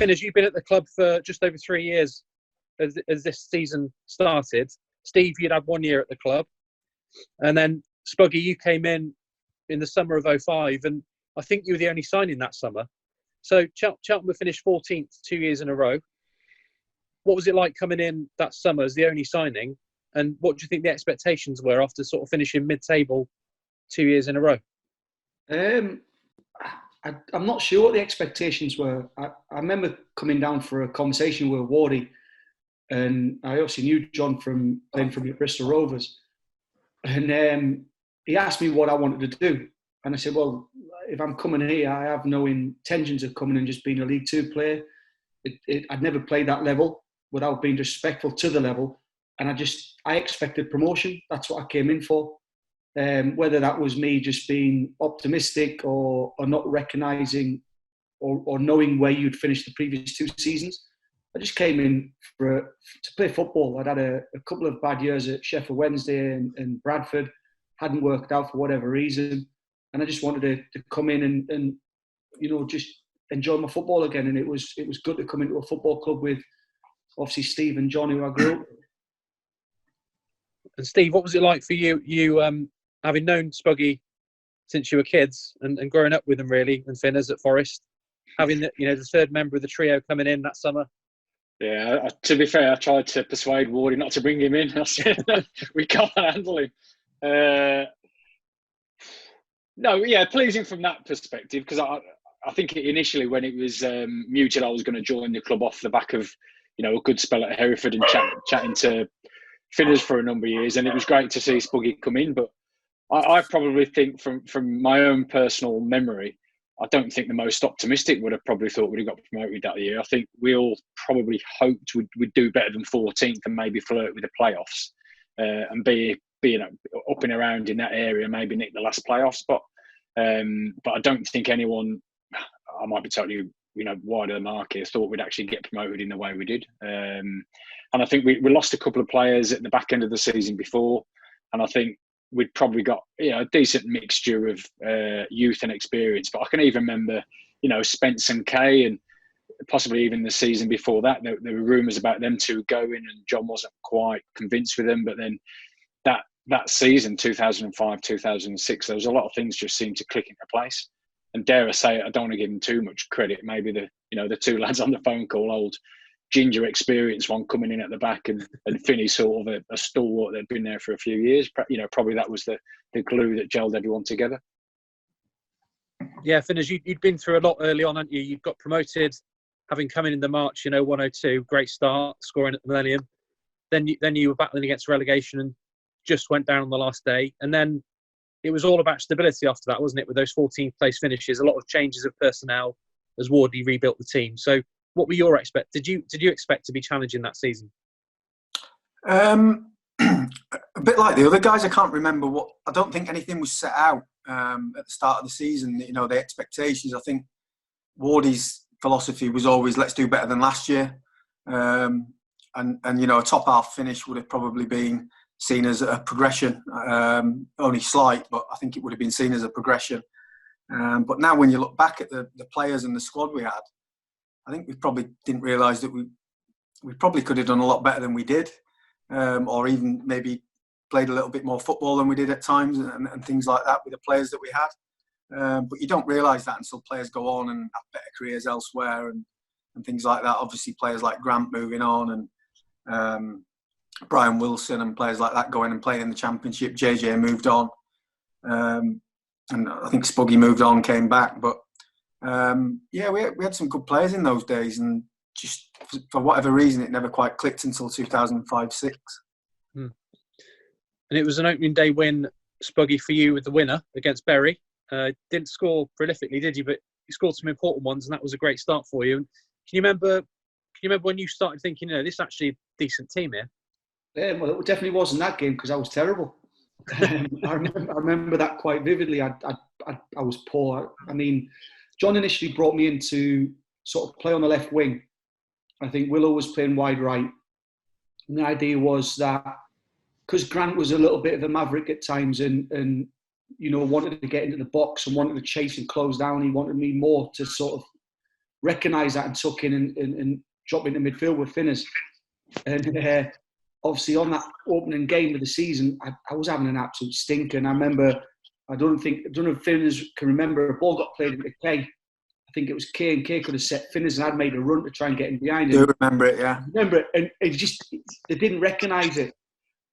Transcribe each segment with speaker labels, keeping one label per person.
Speaker 1: Finn, as you've been at the club for just over 3 years as this season started, Steve, you'd had 1 year at the club. And then, Spuggy, you came in the summer of '05, and I think you were the only signing that summer. So Cheltenham finished 14th 2 years in a row. What was it like coming in that summer as the only signing? And what do you think the expectations were after sort of finishing mid-table 2 years in a row?
Speaker 2: I'm not sure what the expectations were. I remember coming down for a conversation with Wardy, and I also knew John from playing for Bristol Rovers. And he asked me what I wanted to do. And I said, well, if I'm coming here, I have no intentions of coming and just being a League Two player. I'd never played that level without being disrespectful to the level. And I expected promotion. That's what I came in for. Whether that was me just being optimistic or not recognising or knowing where you'd finished the previous 2 seasons. I just came in to play football. I'd had a couple of bad years at Sheffield Wednesday and Bradford. Hadn't worked out for whatever reason. And I just wanted to come in and just enjoy my football again. And it was good to come into a football club with obviously Steve and John, who I grew up with.
Speaker 1: And Steve, what was it like for you? You having known Spuggy since you were kids and growing up with them really, and Finners at Forest, having the third member of the trio coming in that summer.
Speaker 3: Yeah, to be fair, I tried to persuade Wardy not to bring him in. I said, we can't handle him. Pleasing from that perspective, because I think initially when it was muted, I was going to join the club off the back of a good spell at Hereford and chatting to Finners for a number of years, and it was great to see Spuggy come in. But I probably think from my own personal memory, I don't think the most optimistic would have probably thought we'd have got promoted that year. I think we all probably hoped we'd do better than 14th and maybe flirt with the playoffs and be up and around in that area, maybe nick the last playoff spot. But I don't think anyone, I might be totally wider the mark here, thought we'd actually get promoted in the way we did. And I think we lost a couple of players at the back end of the season before, and I think we'd probably got a decent mixture of youth and experience. But I can even remember, Spence and Kay, and possibly even the season before that, there were rumours about them two going, and John wasn't quite convinced with them. But then that season, 2005, 2006, there was a lot of things just seemed to click into place. And dare I say it, I don't want to give them too much credit. Maybe the two lads on the phone call, old Ginger experienced one coming in at the back, and Finney sort of a stalwart that'd been there for a few years. Probably that was the glue that gelled everyone together.
Speaker 1: Yeah, Finn, as you'd been through a lot early on, hadn't you? You got promoted, having come in the March, 102, great start, scoring at the Millennium. Then you were battling against relegation and just went down on the last day. And then it was all about stability after that, wasn't it? With those 14th place finishes, a lot of changes of personnel as Wardy rebuilt the team. So what were your expectations? Did you expect to be challenging that season?
Speaker 4: A bit like the other guys, I can't remember I don't think anything was set out at the start of the season. The expectations. I think Wardy's philosophy was always let's do better than last year, and a top half finish would have probably been seen as a progression, only slight, but I think it would have been seen as a progression. But now when you look back at the players and the squad we had, I think we probably didn't realise that we probably could have done a lot better than we did, or even maybe played a little bit more football than we did at times and things like that with the players that we had. But you don't realise that until players go on and have better careers elsewhere and things like that. Obviously players like Grant moving on and Brian Wilson and players like that going and playing in the Championship. JJ moved on. And I think Spuggy moved on, came back. But we had some good players in those days, and just for whatever reason, it never quite clicked until 2005-06.
Speaker 1: And it was an opening day win, Spuggy, for you with the winner against Bury. Didn't score prolifically, did you? But you scored some important ones, and that was a great start for you. And can you remember when you started thinking, this is actually a decent team here?
Speaker 2: Well, it definitely wasn't that game because I was terrible. I remember that quite vividly. I was poor. I mean, John initially brought me in to sort of play on the left wing. I think Willow was playing wide right. And the idea was that because Grant was a little bit of a maverick at times and wanted to get into the box and wanted to chase and close down, he wanted me more to sort of recognised that and took in and dropped into midfield with Finners. And obviously on that opening game of the season, I was having an absolute stinker. And I remember, I don't know if Finners can remember, a ball got played into Kay. I think it was Kay, and Kay could have set Finners, and I'd made a run to try and get him behind him.
Speaker 4: I do remember it, yeah.
Speaker 2: Remember it, and they didn't recognise it.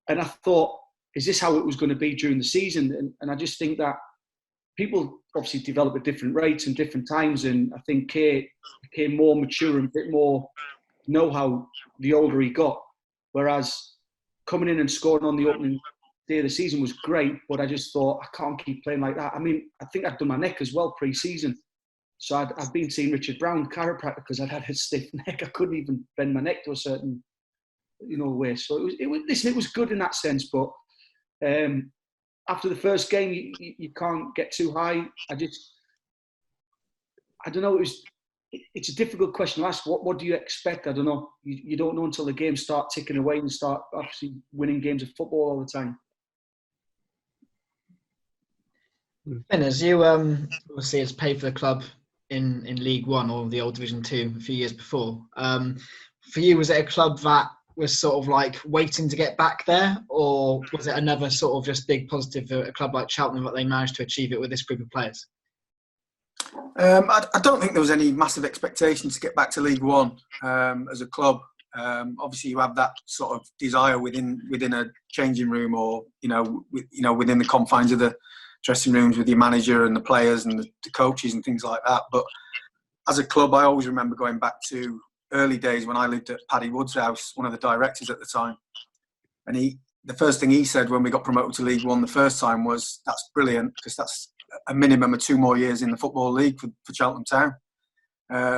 Speaker 2: And I thought, is this how it was going to be during the season? And I just think that people obviously develop at different rates and different times, and I think Kay became more mature and a bit more know-how the older he got. Whereas coming in and scoring on the opening day of the season was great, but I just thought, I can't keep playing like that. I mean, I think I'd done my neck as well pre-season. So I've been seeing Richard Brown, chiropractor, because I'd had a stiff neck. I couldn't even bend my neck to a certain, way. So it was good in that sense. But after the first game, you can't get too high. I don't know. It's a difficult question to ask. What do you expect? I don't know. You don't know until the games start ticking away and start obviously winning games of football all the time.
Speaker 5: Finners, you obviously has played for the club in League One or the old Division 2 a few years before. For you, was it a club that was sort of like waiting to get back there, or was it another sort of just big positive for a club like Cheltenham that they managed to achieve it with this group of players?
Speaker 4: I don't think there was any massive expectation to get back to League One as a club. Obviously, you have that sort of desire within a changing room, or within the confines of the dressing rooms with your manager and the players and the coaches and things like that. But as a club, I always remember going back to early days when I lived at Paddy Wood's house, one of the directors at the time, and the first thing he said when we got promoted to League One the first time was, "That's brilliant, because that's a minimum of 2 more years in the Football League for Cheltenham Town."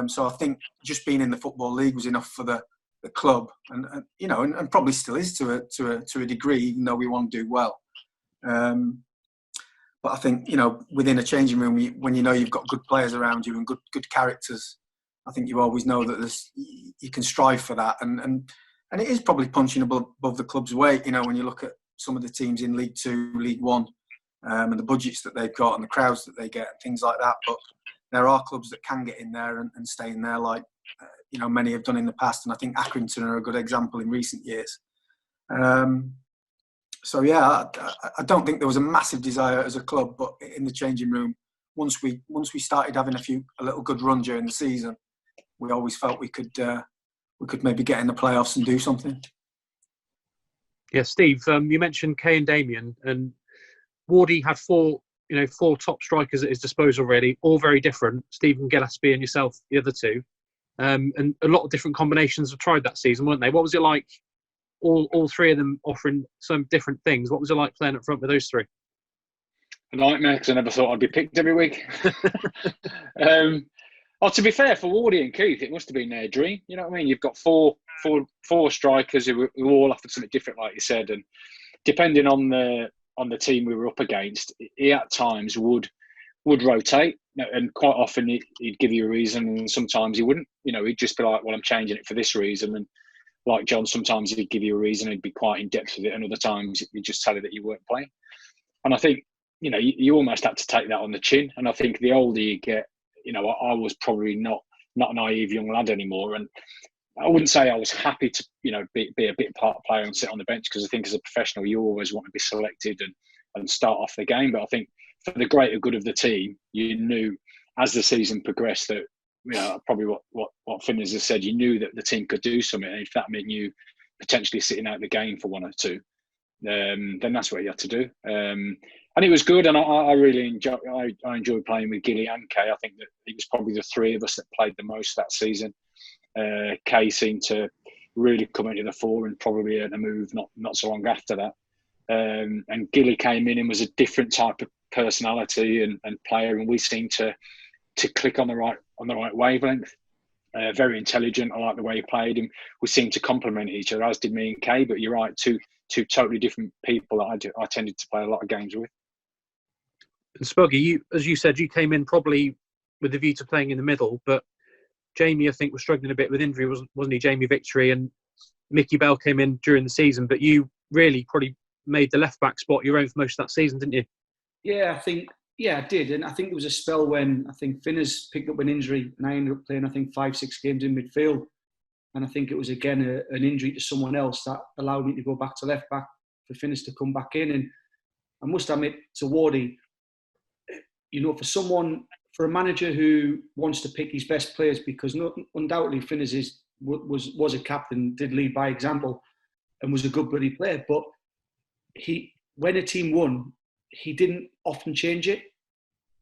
Speaker 4: So I think just being in the Football League was enough for the club, and probably still is to a degree, even though we want to do well. But I think, within a changing room, when you've got good players around you and good characters, I think you always know that you can strive for that, and it is probably punching above the club's weight. When you look at some of the teams in League 2, League 1. And the budgets that they've got and the crowds that they get and things like that. But there are clubs that can get in there and stay in there, like many have done in the past. And I think Accrington are a good example in recent years. So yeah, I don't think there was a massive desire as a club, but in the changing room, once we started having a little good run during the season, we always felt we could maybe get in the playoffs and do something.
Speaker 1: Yeah, Steve, you mentioned Kay and Damien, and Wardy had four top strikers at his disposal, really, all very different. Stephen Gillespie and yourself, the other two. And a lot of different combinations were tried that season, weren't they? What was it like, all three of them offering some different things? What was it like playing up front with those three?
Speaker 3: A nightmare, because I never thought I'd be picked every week. To be fair, for Wardy and Keith, it must have been their dream. You know what I mean? You've got four strikers who all offered something different, like you said, and depending on the team we were up against, he at times would rotate, and quite often he'd give you a reason, and sometimes he wouldn't. He'd just be like, "Well, I'm changing it for this reason." And like John, sometimes he'd give you a reason, he'd be quite in depth with it, and other times he'd just tell you that you weren't playing. And I think you almost had to take that on the chin. And I think the older you get, I was probably not a naive young lad anymore, and I wouldn't say I was happy to, be a bit part player and sit on the bench, because I think as a professional, you always want to be selected and start off the game. But I think for the greater good of the team, you knew as the season progressed that, probably what Finners has said, you knew that the team could do something. And if that meant you potentially sitting out the game for 1 or 2, then that's what you had to do. And it was good, and I really enjoyed playing with Gilly and Kay. I think that it was probably the 3 of us that played the most that season. Kay seemed to really come into the fore and probably earned a move not so long after that. And Gilly came in and was a different type of personality and player, and we seemed to click on the right wavelength. Very intelligent. I like the way he played, and we seemed to complement each other, as did me and Kay. But you're right, two totally different people that I tended to play a lot of games with.
Speaker 1: And Spuggy, as you said, you came in probably with a view to playing in the middle, but Jamie, I think, was struggling a bit with injury, wasn't he? Jamie Victory, and Mickey Bell came in during the season, but you really probably made the left back spot your own for most of that season, didn't you?
Speaker 2: Yeah, I think Yeah, I did. And I think there was a spell when I think Finners picked up an injury and I ended up playing, I think, 5-6 games in midfield. And I think it was, again, an injury to someone else that allowed me to go back to left back for Finners to come back in. And I must admit to Wardy, for a manager who wants to pick his best players, because undoubtedly Finners was a captain, did lead by example, and was a good bloody player. But when a team won, he didn't often change it.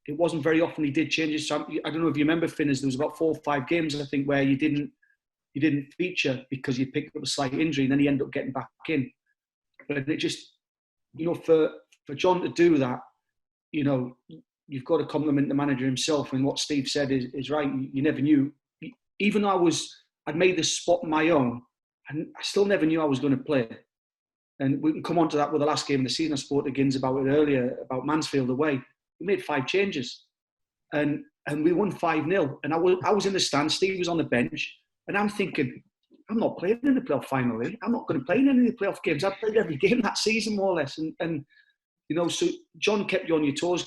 Speaker 2: It wasn't very often he did change it. So I don't know if you remember Finners. There was about 4 or 5 games, I think, where you didn't feature because you picked up a slight injury, and then he ended up getting back in. But it just, for John to do that, you've got to compliment the manager himself. And what Steve said is right. You never knew. Even though I'd made this spot my own, and I still never knew I was going to play. And we can come on to that with the last game of the season. I spoke to Gins about it earlier, about Mansfield away. We made 5 changes. And we won 5-0. And I was in the stand, Steve was on the bench, and I'm thinking, I'm not playing in the playoff finally. I'm not going to play in any of the playoff games. I've played every game that season, more or less. And so John kept you on your toes.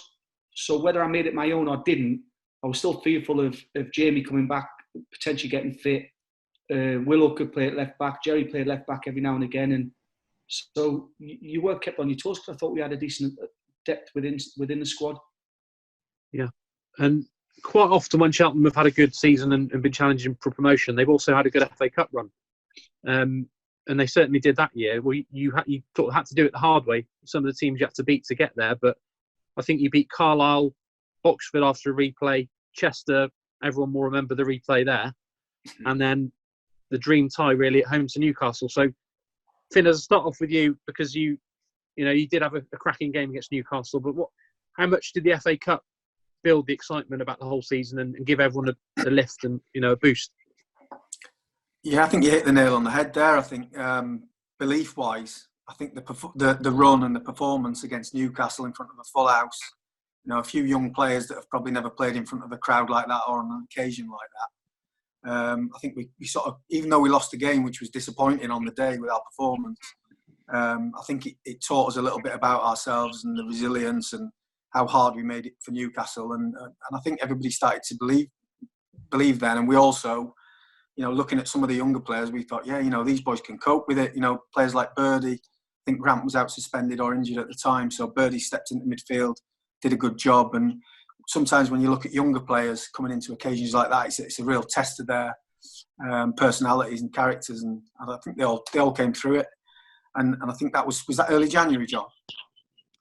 Speaker 2: So whether I made it my own or didn't, I was still fearful of Jamie coming back, potentially getting fit. Willow could play at left back. Jerry played left back every now and again. And so you were kept on your toes, because I thought we had a decent depth within the squad.
Speaker 1: Yeah. And quite often when Cheltenham have had a good season and been challenging for promotion, they've also had a good FA Cup run. And they certainly did that year. Well, you had to do it the hard way. Some of the teams you had to beat to get there, but I think you beat Carlisle, Oxford after a replay, Chester, everyone will remember the replay there, and then the dream tie really at home to Newcastle. So, Finn, as I start off with you, because you did have a cracking game against Newcastle, but how much did the FA Cup build the excitement about the whole season and give everyone a lift and a boost?
Speaker 4: Yeah, I think you hit the nail on the head there. I think belief-wise, I think the run and the performance against Newcastle in front of a full house, a few young players that have probably never played in front of a crowd like that or on an occasion like that. I think we sort of, even though we lost the game, which was disappointing on the day with our performance, I think it taught us a little bit about ourselves and the resilience and how hard we made it for Newcastle. And I think everybody started to believe then. And we also, looking at some of the younger players, we thought, these boys can cope with it. Players like Birdie, I think Grant was out suspended or injured at the time. So Birdie stepped into midfield, did a good job. And sometimes when you look at younger players coming into occasions like that, it's a real test of their personalities and characters. And I think they all came through it. And I think that was that early January, John?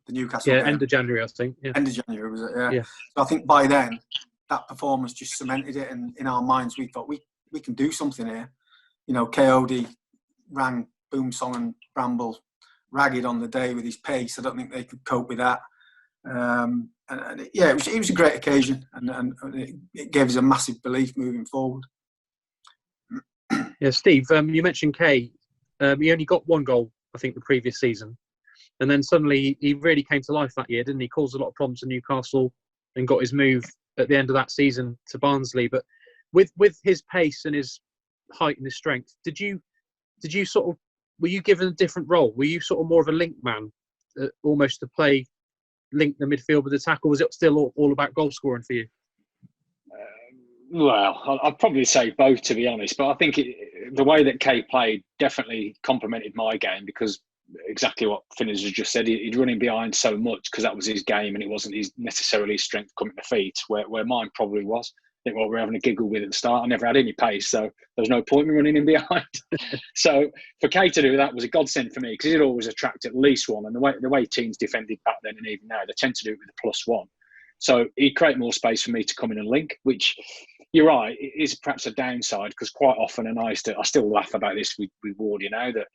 Speaker 4: The Newcastle game?
Speaker 1: End of January, I think. Yeah.
Speaker 4: End of January, was it? Yeah.
Speaker 1: So
Speaker 4: I think by then, that performance just cemented it. And in our minds, we thought, we can do something here. Coyote ran Boomsong and Bramble ragged on the day with his pace. I don't think they could cope with that. It was a great occasion, and it gave us a massive belief moving forward.
Speaker 1: Yeah, Steve, you mentioned Kay. He only got 1 goal, I think, the previous season. And then suddenly he really came to life that year, didn't he? Caused a lot of problems to Newcastle and got his move at the end of that season to Barnsley. But with his pace and his height and his strength, did you were you given a different role? Were you sort of more of a link man, almost to link the midfield with the tackle? Was it still all about goal scoring for you?
Speaker 3: Well, I'd probably say both, to be honest. But I think the way that Kay played definitely complemented my game, because exactly what Finners has just said, he'd run in behind so much because that was his game, and it wasn't necessarily his strength coming to feet, where mine probably was. I think what we were having a giggle with at the start, I never had any pace, so there was no point in me running in behind. So for Kay to do that was a godsend for me, because he'd always attract at least one, and the way teams defended back then and even now, they tend to do it with a +1. So he'd create more space for me to come in and link, which, you're right, it is perhaps a downside, because quite often, and I still laugh about this with Wardy now, that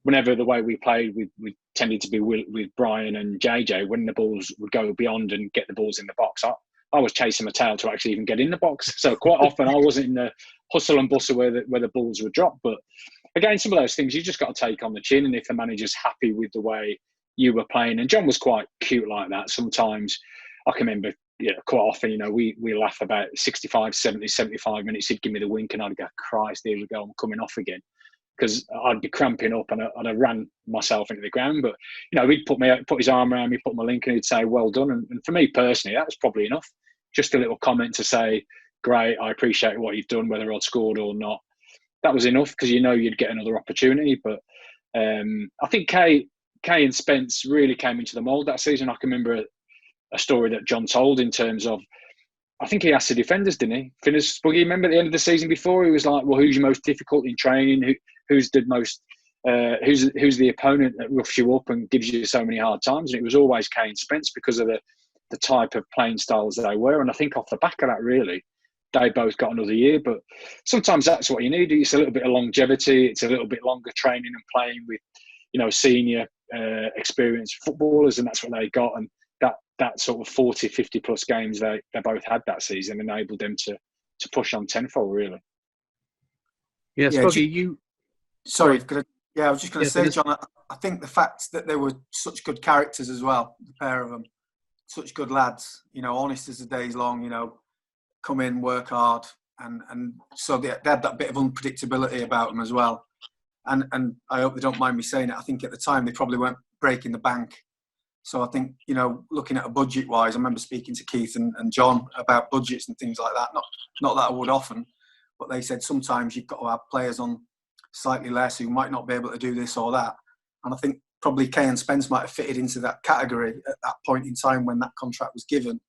Speaker 3: whenever the way we played, we tended to be with Brian and JJ, when the balls would go beyond and get the balls in the box, I was chasing my tail to actually even get in the box. So quite often I wasn't in the hustle and bustle where the balls were dropped. But again, some of those things you just got to take on the chin. And if the manager's happy with the way you were playing, and John was quite cute like that. Sometimes I can remember, quite often, we laugh about 65, 70, 75 minutes. He'd give me the wink and I'd go, Christ, here we go, I'm coming off again. because I'd be cramping up and I'd have ran myself into the ground. But, you know, he'd put his arm around me, put my link, and he'd say, well done. And for me personally, that was probably enough. Just a little comment to say, great, I appreciate what you've done, whether I'd scored or not. That was enough, because you know you'd get another opportunity. But I think Kay and Spence really came into the mould that season. I can remember a story that John told in terms of, I think he asked the defenders, didn't he? Finners, Spuggy, remember at the end of the season before, he was like, well, who's your most difficult in training? Who's the most, who's the opponent that roughs you up and gives you so many hard times? And it was always Kay and Spence, because of the type of playing styles they were. And I think off the back of that, really, they both got another year. But sometimes that's what you need. It's a little bit of longevity. It's a little bit longer training and playing with, you know, senior experienced footballers, and that's what they got. And that sort of 40, 50 plus games they both had that season enabled them to push on tenfold, really.
Speaker 1: Yeah, Spuggy,
Speaker 4: Sorry, I was just going to say, John, I think the fact that they were such good characters as well, the pair of them, such good lads, you know, honest as the day's long, you know, come in, work hard, and so they had that bit of unpredictability about them as well. And I hope they don't mind me saying it, I think at the time they probably weren't breaking the bank. So I think, you know, looking at a budget-wise, I remember speaking to Keith and John about budgets and things like that. Not that I would often, but they said sometimes you've got to have players on slightly less who might not be able to do this or that. And I think probably Kay and Spence might have fitted into that category at that point in time when that contract was given.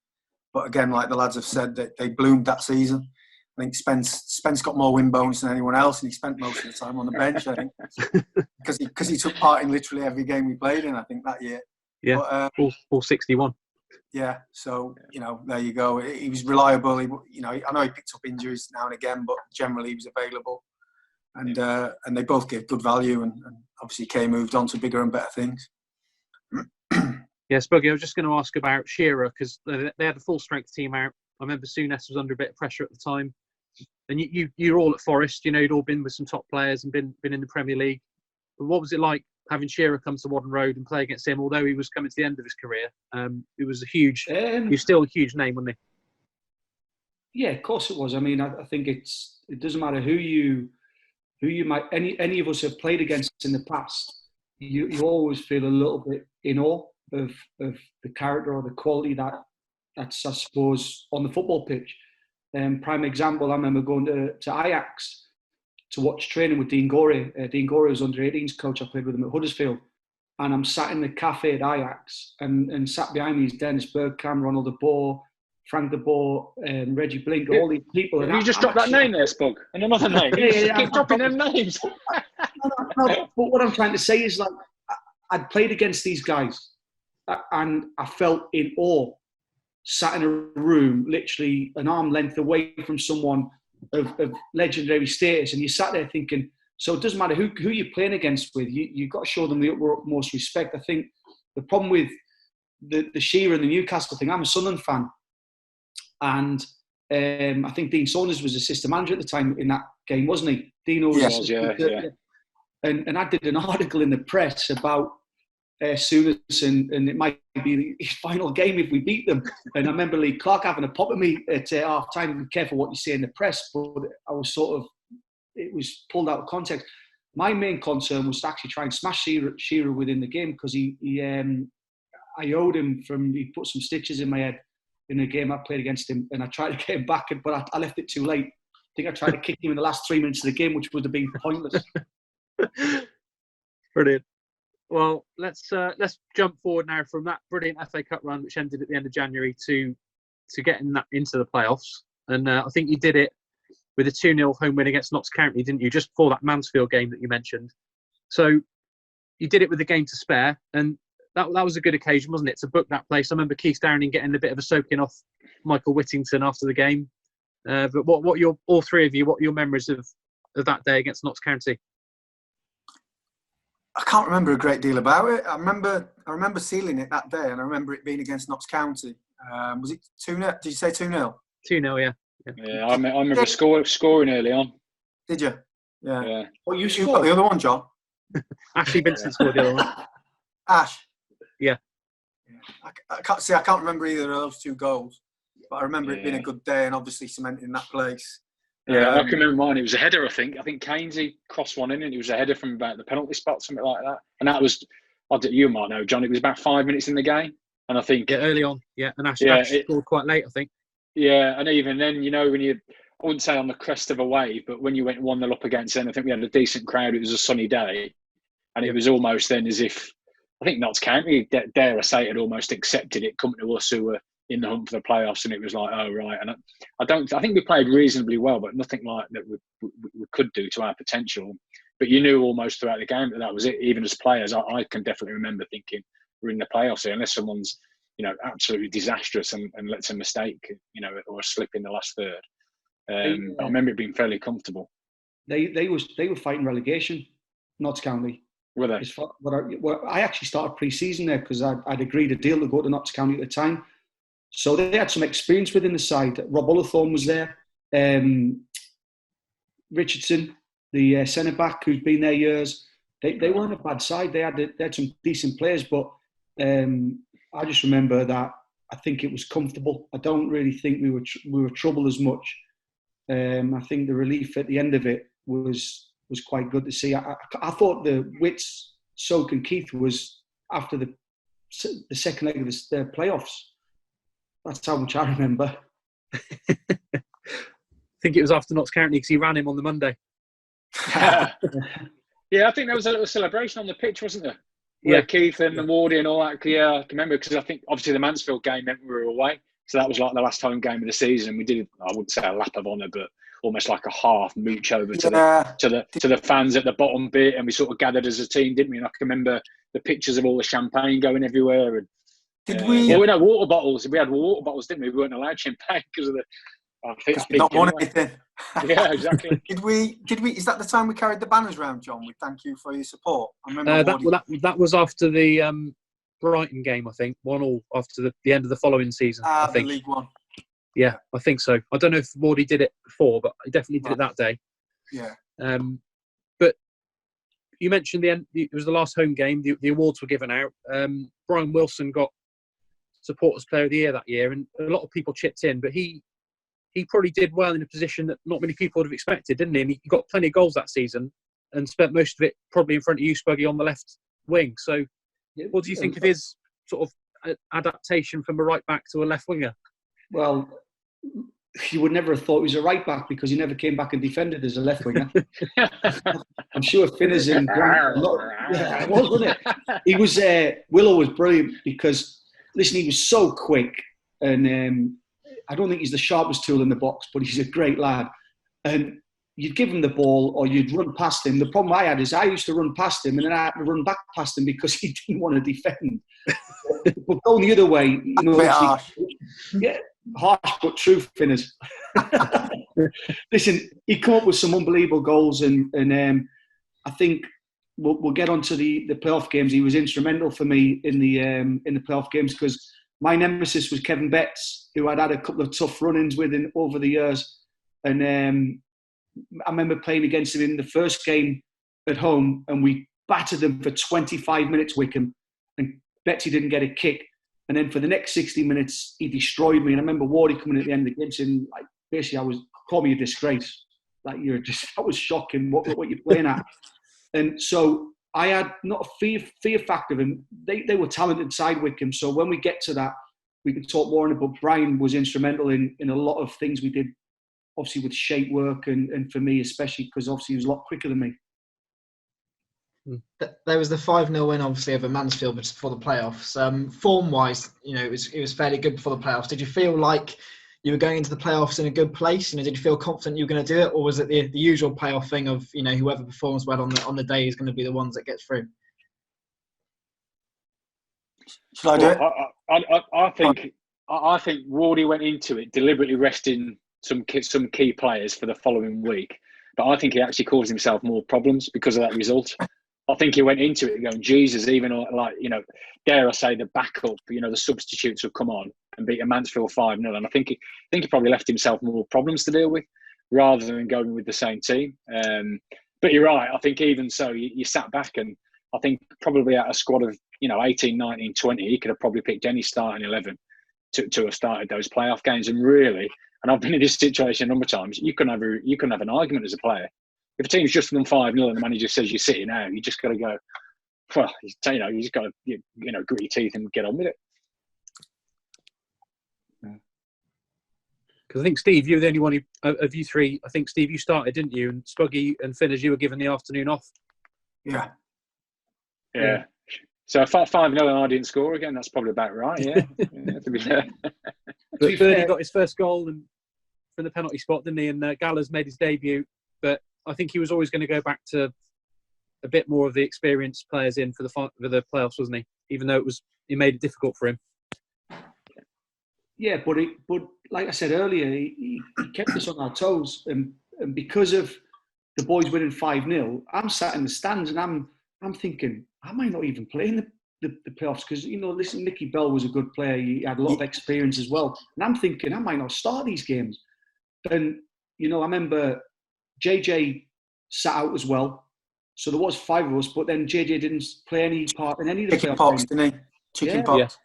Speaker 4: But again, like the lads have said, they bloomed that season. I think Spence got more win bonus than anyone else, and he spent most of the time on the bench, I think, because he took part in literally every game we played in, I think, that year.
Speaker 1: Yeah, but, all 61.
Speaker 4: Yeah, so, you know, there you go. He was reliable. You know, I know he picked up injuries now and again, but generally he was available. And they both gave good value, and obviously Kay moved on to bigger and better things.
Speaker 1: Yeah, Spuggy, I was just going to ask about Shearer, because they had a full-strength team out. I remember Souness was under a bit of pressure at the time. And you're all at Forest, you know, you'd all been with some top players and been in the Premier League. But what was it like having Shearer come to Wadden Road and play against him? Although he was coming to the end of his career, it was he was still a huge name, wasn't
Speaker 2: he? Yeah, of course it was. I mean, I think it doesn't matter who you might any of us have played against in the past. You always feel a little bit in awe of the character or the quality that's, I suppose, on the football pitch. Prime example, I remember going to Ajax to watch training with Dean Gorey. Dean Gorey was under 18s coach. I played with him at Huddersfield. And I'm sat in the cafe at Ajax, and sat behind me is Dennis Bergkamp, Ronald de Boer, Frank de Boer, Reggie Blink, all these people.
Speaker 3: You just dropped that name there, Spug, and another name. You keep dropping them names.
Speaker 2: No, but what I'm trying to say is, like, I'd played against these guys, and I felt in awe, sat in a room literally an arm length away from someone of legendary status, and you sat there thinking, so it doesn't matter who you're playing against with, you've got to show them the utmost respect. I think the problem with the Shearer and the Newcastle thing, I'm a Sunderland fan, and I think Dean Saunders was assistant manager at the time in that game, wasn't he? Dean was,
Speaker 3: yeah.
Speaker 2: And I did an article in the press about Souness, and it might be his final game if we beat them. And I remember Lee Clark having a pop at me at half time. Be careful what you say in the press, but I was it was pulled out of context. My main concern was to actually try and smash Shearer within the game, because I owed him he put some stitches in my head in a game I played against him, and I tried to get him back, but I left it too late. I think I tried to kick him in the last 3 minutes of the game, which would have been pointless.
Speaker 1: Brilliant. Well, let's jump forward now from that brilliant FA Cup run, which ended at the end of January, to getting that into the playoffs. And I think you did it with a 2-0 home win against Notts County, didn't you? Just before that Mansfield game that you mentioned. So you did it with a game to spare, and that was a good occasion, wasn't it, to book that place? I remember Keith Downing getting a bit of a soaking off Michael Whittington after the game. But what all three of you, what are your memories of that day against Notts County?
Speaker 4: I can't remember a great deal about it. I remember sealing it that day, and I remember it being against Notts County. Was it 2-0? Did you say 2-0?
Speaker 1: 2-0, yeah.
Speaker 3: Yeah, I remember scoring early on.
Speaker 4: Did you? Yeah.
Speaker 2: Well, you
Speaker 4: got the other one, John.
Speaker 1: Ashley Vincent scored the other one.
Speaker 4: Ash.
Speaker 1: Yeah.
Speaker 4: I can't remember either of those two goals, but I remember it being a good day and obviously cementing that place.
Speaker 3: Yeah, I can remember mine. It was a header, I think. I think Keynesy crossed one in and it was a header from about the penalty spot, something like that. And that was, you might know, John, it was about 5 minutes in the game. And I think...
Speaker 1: Yeah, early on. Yeah, and Ash scored quite late, I think.
Speaker 3: Yeah, and even then, when I wouldn't say on the crest of a wave, but when you went 1-0 up against them, I think we had a decent crowd. It was a sunny day. And it was almost then as if, I think Notts County, dare I say, had almost accepted it, coming to us who were in the hunt for the playoffs, and it was like, oh right. And I think we played reasonably well, but nothing like that we could do to our potential. But you knew almost throughout the game that was it. Even as players, I can definitely remember thinking we're in the playoffs here, unless someone's absolutely disastrous and lets a mistake, or a slip in the last third. I remember it being fairly comfortable.
Speaker 2: They were fighting relegation, Notts County.
Speaker 3: Were they?
Speaker 2: I actually started pre-season there because I'd agreed a deal to go to Notts County at the time. So they had some experience within the side. Rob Ullathorne was there. Richardson, the centre-back, who's been there years. They weren't a bad side. They had some decent players, but I just remember that I think it was comfortable. I don't really think we were troubled as much. I think the relief at the end of it was quite good to see. I thought the Wits, Soak and Keith was after the second leg of the playoffs. That's how much I remember.
Speaker 1: I think it was after Notts County because he ran him on the Monday.
Speaker 3: Yeah, I think there was a little celebration on the pitch, wasn't there? Yeah, Keith and the Wardy and all that. Yeah, I can remember because I think obviously the Mansfield game meant we were away. So that was like the last home game of the season. We did, I wouldn't say a lap of honour, but almost like a half mooch over to the fans at the bottom bit, and we sort of gathered as a team, didn't we? And I can remember the pictures of all the champagne going everywhere. And
Speaker 4: did we?
Speaker 3: Well, we had water bottles. We had water bottles, didn't we? We weren't allowed champagne because of the.
Speaker 4: Not won anything.
Speaker 3: Yeah, exactly.
Speaker 4: Did we? Is that the time we carried the banners round, John? We thank you for your support. I remember
Speaker 1: that was after the Brighton game, I think. 1-1 after the end of the following season. I think.
Speaker 4: The League One.
Speaker 1: Yeah, I think so. I don't know if Wardy did it before, but he definitely did it that day.
Speaker 4: Yeah.
Speaker 1: But you mentioned the end. It was the last home game. The awards were given out. Brian Wilson got Supporters Player of the Year that year, and a lot of people chipped in. But he probably did well in a position that not many people would have expected, didn't he? And he got plenty of goals that season and spent most of it probably in front of you, Spuggy, on the left wing. So, what do you think of his sort of adaptation from a right back to a left winger?
Speaker 2: Well, you would never have thought he was a right back because he never came back and defended as a left winger. I'm sure Finnigan and wasn't it? He was Willow was brilliant because he was so quick, and I don't think he's the sharpest tool in the box, but he's a great lad. And you'd give him the ball or you'd run past him. The problem I had is I used to run past him and then I had to run back past him because he didn't want to defend. But going the other way,
Speaker 4: harsh.
Speaker 2: Yeah, harsh but true, Finners. Listen, he came up with some unbelievable goals, and I think we'll get onto the playoff games. He was instrumental for me in the playoff games because my nemesis was Kevin Betts, who I'd had a couple of tough run-ins with over the years, and I remember playing against him in the first game at home, and we battered them for 25 minutes, Wycombe, and Betsy didn't get a kick. And then for the next 60 minutes, he destroyed me. And I remember Wardy coming at the end of the game saying, like, basically, called me a disgrace. Like, that was shocking what you're playing at. And so I had not a fear factor of him. They were talented side Wycombe. So when we get to that, we can talk more on it. But Brian was instrumental in a lot of things we did, obviously with shape work and for me especially, because obviously he was a lot quicker than me.
Speaker 5: There was the 5-0 win, obviously, over Mansfield before the playoffs. Form-wise, it was fairly good before the playoffs. Did you feel like you were going into the playoffs in a good place? Did you feel confident you were going to do it, or was it the usual playoff thing of whoever performs well on the day is going to be the ones that get through?
Speaker 4: Shall I do it?
Speaker 3: I think Wardy went into it deliberately resting some key players for the following week, but I think he actually caused himself more problems because of that result. I think he went into it going, Jesus, even dare I say the backup, the substitutes have come on and beat a Mansfield 5-0. And I think he probably left himself more problems to deal with rather than going with the same team. But you're right. I think even so, you sat back and I think probably out of a squad of, 18, 19, 20, he could have probably picked any starting 11 to have started those playoff games. And really, and I've been in this situation a number of times. You can have an argument as a player. If a team's just won 5-0 and the manager says you're sitting out, you just got to go. Well, you just got to grit your teeth and get on with it.
Speaker 1: Because I think, Steve, you were the only one of you three. I think, Steve, you started, didn't you? And Spuggy and Finn, as you were given the afternoon off.
Speaker 4: Yeah.
Speaker 3: So 5-0 and I didn't score again. That's probably about right. Yeah, to be fair.
Speaker 1: But Bernie got his first goal and from the penalty spot, didn't he? And Gallagher's made his debut. But I think he was always going to go back to a bit more of the experienced players in for the playoffs, wasn't he? Even though it made it difficult for him.
Speaker 2: Yeah, but like I said earlier, he kept us on our toes, and because of the boys winning 5-0, I'm sat in the stands and I'm thinking, I might not even play in the playoffs because listen, Nicky Bell was a good player. He had a lot of experience as well, and I'm thinking I might not start these games. And I remember JJ sat out as well, so there was 5 of us, but then JJ didn't play any part in any of the
Speaker 4: chicken
Speaker 2: playoff
Speaker 4: pox,
Speaker 2: games.
Speaker 4: didn't he? Chicken pox.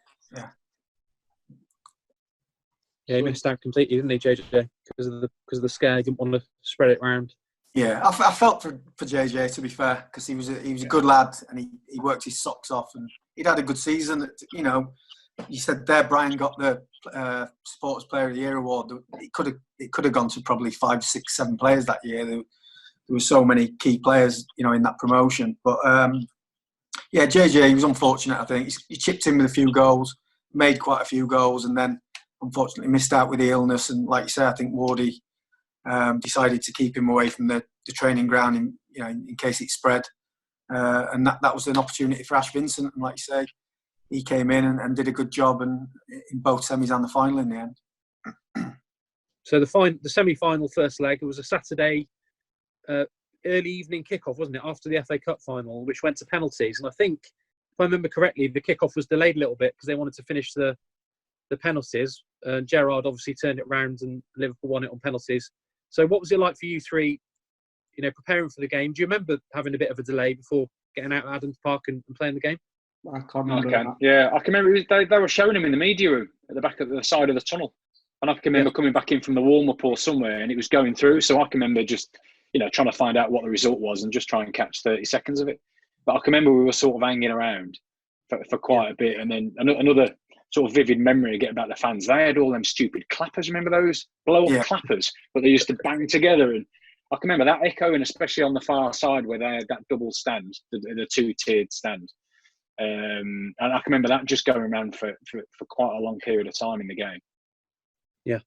Speaker 1: Yeah, he missed out completely, didn't he, JJ? Because of the scare, he didn't want to spread it around.
Speaker 4: Yeah, I felt for JJ, to be fair, because he was a good lad and he worked his socks off and he'd had a good season. You said there Brian got the Supporters Player of the Year award. It could have gone to probably 5, 6, 7 players that year. There were so many key players, in that promotion. But JJ, he was unfortunate. I think he chipped in with a few goals, made quite a few goals, and then unfortunately missed out with the illness. And like you say, I think Wardy decided to keep him away from the training ground in case it spread. And that was an opportunity for Ash Vincent. And like you say, he came in and did a good job in both semis and the final in the end.
Speaker 1: So the semi-final first leg, it was a Saturday early evening kickoff, wasn't it, after the FA Cup final, which went to penalties. And I think, if I remember correctly, the kickoff was delayed a little bit because they wanted to finish the penalties. Gerrard obviously turned it round and Liverpool won it on penalties. So what was it like for you three, preparing for the game? Do you remember having a bit of a delay before getting out of Adams Park and playing the game?
Speaker 2: I can't remember.
Speaker 3: Yeah, I can remember they were showing him in the media room at the back of the side of the tunnel. And I can remember coming back in from the warm-up or somewhere and it was going through. So I can remember just, trying to find out what the result was and just try and catch 30 seconds of it. But I can remember we were sort of hanging around for quite a bit. And then another sort of vivid memory again about the fans. They had all them stupid clappers. Remember those blow-up clappers? But they used to bang together. And I can remember that echoing, especially on the far side where they had that double stand, the two-tiered stand. And I can remember that just going around for quite a long period of time in the game.
Speaker 1: Yeah,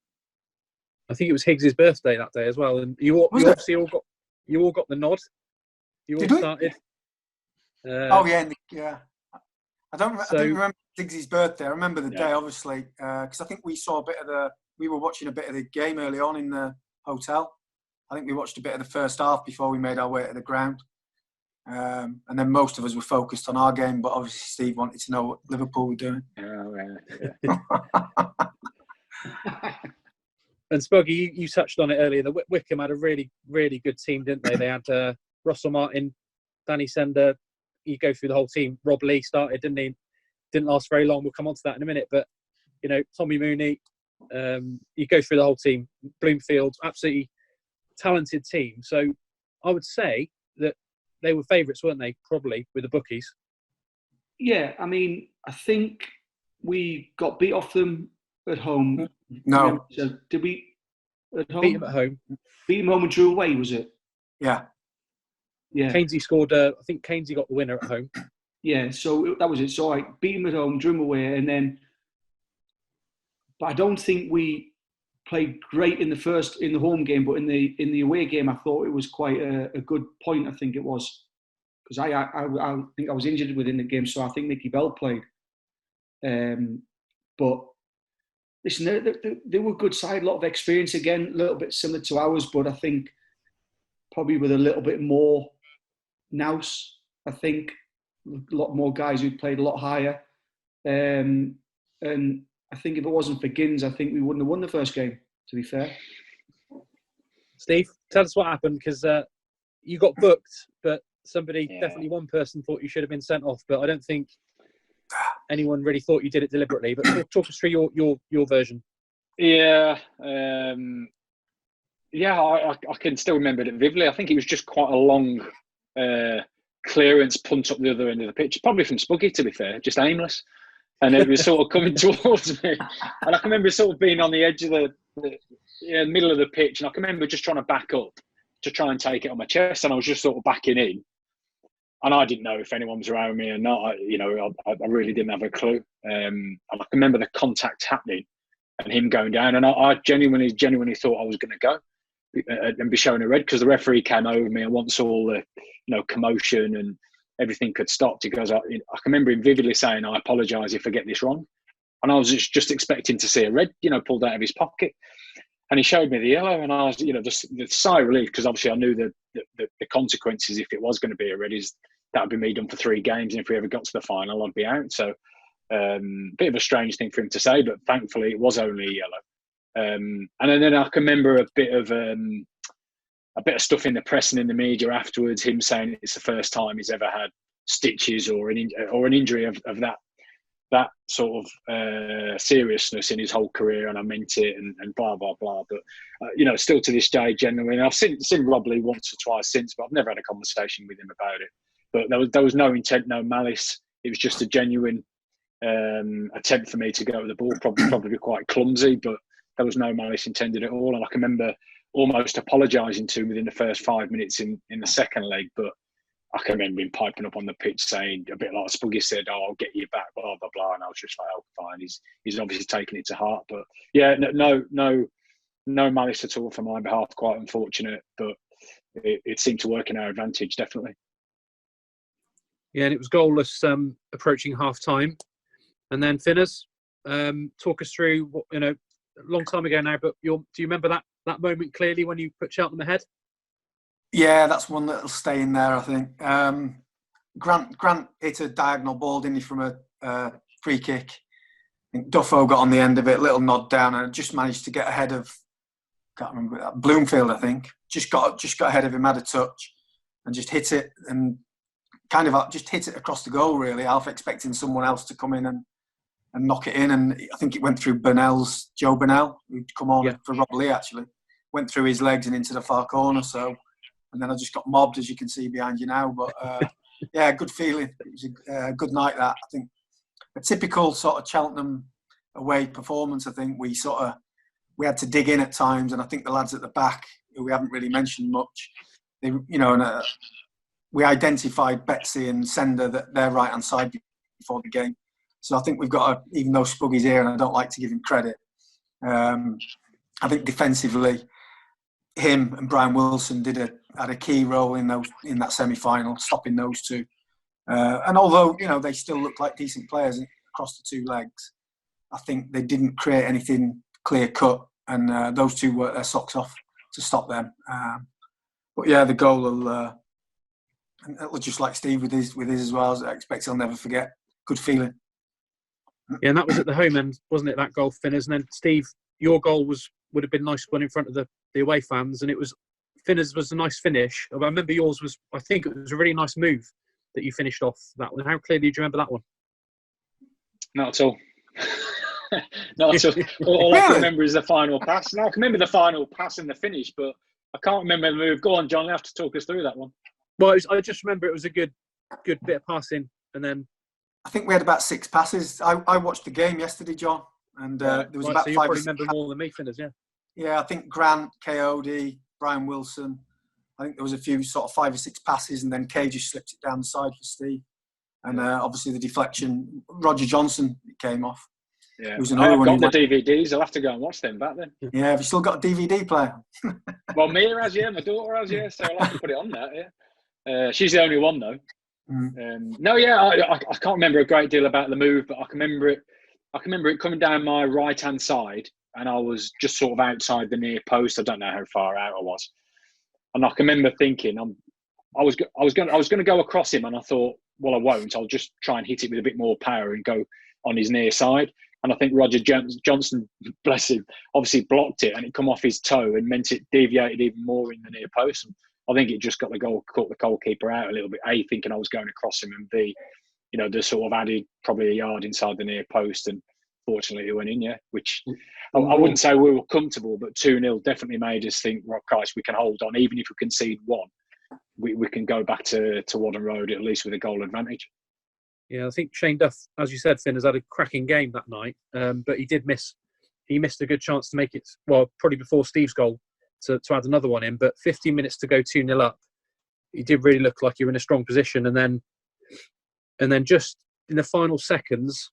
Speaker 1: I think it was Higgs's birthday that day as well, and you obviously all got the nod. You all started.
Speaker 4: I didn't remember Higgs's birthday. I remember the day, obviously, because I think we saw we were watching a bit of the game early on in the hotel. I think we watched a bit of the first half before we made our way to the ground. And then most of us were focused on our game, but obviously Steve wanted to know what Liverpool were doing.
Speaker 1: And Spuggy, you touched on it earlier. The Wycombe had a really, really good team, didn't they? They had Russell Martin, Danny Sender. You go through the whole team. Rob Lee started, didn't he? Didn't last very long. We'll come on to that in a minute. But, Tommy Mooney, you go through the whole team. Bloomfield, absolutely talented team. So I would say that they were favourites, weren't they? Probably with the bookies.
Speaker 2: Yeah, I mean, I think we got beat off them at home.
Speaker 4: No.
Speaker 2: So did we at home?
Speaker 1: Beat them at home.
Speaker 2: Beat them home and drew away, was it?
Speaker 4: Yeah.
Speaker 1: Keynesy scored, I think Keynesy got the winner at home.
Speaker 2: Yeah, so that was it. So I beat them at home, drew them away, but I don't think we played great in the home game, but in the away game, I thought it was quite a good point. I think it was because I think I was injured within the game, so I think Nicky Bell played. But listen, they were a good side, a lot of experience again, a little bit similar to ours, but I think probably with a little bit more nous. I think a lot more guys who played a lot higher, and I think if it wasn't for Gins, I think we wouldn't have won the first game, to be fair.
Speaker 1: Steve, tell us what happened, because you got booked, but definitely one person thought you should have been sent off, but I don't think anyone really thought you did it deliberately. But talk us through your version.
Speaker 3: Yeah, I can still remember it vividly. I think it was just quite a long clearance punt up the other end of the pitch, probably from Spuggy, to be fair, just aimless. And it was sort of coming towards me. And I can remember sort of being on the edge of the middle of the pitch, and I can remember just trying to back up to try and take it on my chest, and I was just sort of backing in. And I didn't know if anyone was around me or not. I really didn't have a clue. And I can remember the contact happening and him going down, and I genuinely thought I was going to go and be shown a red, because the referee came over me, and once all the commotion and everything could stop, he goes, I can remember him vividly saying, "I apologise if I get this wrong," and I was just expecting to see a red, pulled out of his pocket, and he showed me the yellow, and I was, just the sigh of relief, because obviously I knew the consequences if it was going to be a red is that would be me done for 3 games, and if we ever got to the final, I'd be out. So, bit of a strange thing for him to say, but thankfully it was only yellow. And then I can remember a bit of stuff in the press and in the media afterwards, him saying it's the first time he's ever had stitches or an injury of that sort of seriousness in his whole career, and I meant it, and blah blah blah. But still to this day, genuinely, I've seen Rob Lee once or twice since, but I've never had a conversation with him about it. But there was no intent, no malice. It was just a genuine attempt for me to go with the ball, probably quite clumsy, but there was no malice intended at all. And I can remember almost apologising to him within the first 5 minutes in the second leg, but I can remember him piping up on the pitch saying, a bit like Spuggy said, "Oh, I'll get you back," blah blah blah, and I was just like, "Oh, fine." He's obviously taken it to heart, but yeah, no malice at all from my behalf. Quite unfortunate, but it seemed to work in our advantage, definitely.
Speaker 1: Yeah, and it was goalless approaching half time, and then Finners, talk us through what, a long time ago now, but do you remember that moment clearly when you put Cheltenham ahead?
Speaker 4: Yeah, that's one that'll stay in there, I think. Grant hit a diagonal ball, didn't he, from a free kick. I think Duffo got on the end of it, little nod down, and just managed to get ahead of, can't remember, Bloomfield, I think. Just got ahead of him, had a touch, and just hit it, and kind of just hit it across the goal, really, half expecting someone else to come in and knock it in. And I think it went through Joe Burnell, who'd come on for Rob Lee, actually. Went through his legs and into the far corner, so... And then I just got mobbed, as you can see behind you now. But, yeah, good feeling. It was a good night, that. I think a typical sort of Cheltenham away performance, I think. We had to dig in at times, and I think the lads at the back, who we haven't really mentioned much, we identified Betsy and Sender, that their right-hand side before the game. So I think we've got even though Spuggy's here, and I don't like to give him credit, I think defensively, him and Brian Wilson had a key role in that semi-final, stopping those two. And although they still look like decent players across the 2 legs, I think they didn't create anything clear cut, and those two worked their socks off to stop them. But yeah, the goal will just like Steve with his as well. As I expect he'll never forget. Good feeling.
Speaker 1: Yeah, and that was at the home end, wasn't it? That goal, Finners, and then Steve, your goal would have been nice one in front of the away fans, and it was Finners was a nice finish. I remember yours was, I think it was a really nice move that you finished off that one. How clearly do you remember that one?
Speaker 3: Not at all. Not at all. All I can remember is the final pass. Now I can remember the final pass and the finish, but I can't remember the move. Go on, John. You have to talk us through that one.
Speaker 1: Well, I just remember it was a good bit of passing, and then
Speaker 4: I think we had about 6 passes. I watched the game yesterday, John, and there was about 5 or 6.
Speaker 1: You probably remember more than me, Finners, yeah.
Speaker 4: Yeah, I think Grant, KOD, Brian Wilson. I think there was a few sort of 5 or 6 passes, and then Kay just slipped it down the side for Steve. And obviously the deflection, Roger Johnson came off.
Speaker 3: Yeah,
Speaker 4: I've got
Speaker 3: the DVDs. I'll have to go and watch them back then.
Speaker 4: Yeah, have you still got a DVD player?
Speaker 3: Well, Mia has, yeah. My daughter has, yeah. So I'll have to put it on that, yeah. She's the only one, though. I can't remember a great deal about the move, but I can remember it coming down my right-hand side, and I was just sort of outside the near post. I don't know how far out I was, and I can remember thinking I was going to go across him, and I thought, well, I won't. I'll just try and hit it with a bit more power and go on his near side. And I think Roger Johnson, bless him, obviously blocked it, and it come off his toe and meant it deviated even more in the near post. And I think it just caught the goalkeeper out a little bit. A, thinking I was going across him, and B, the sort of added probably a yard inside the near post. And fortunately, it went in, which I wouldn't say we were comfortable, but 2-0 definitely made us think, right, Christ, we can hold on. Even if we concede one, we can go back to Whaddon Road at least with a goal advantage.
Speaker 1: Yeah, I think Shane Duff, as you said, Finn, has had a cracking game that night, but he missed a good chance to make it, well, probably before Steve's goal, to add another one in. But 15 minutes to go 2-0 up, he did really look like he was in a strong position. And then just in the final seconds,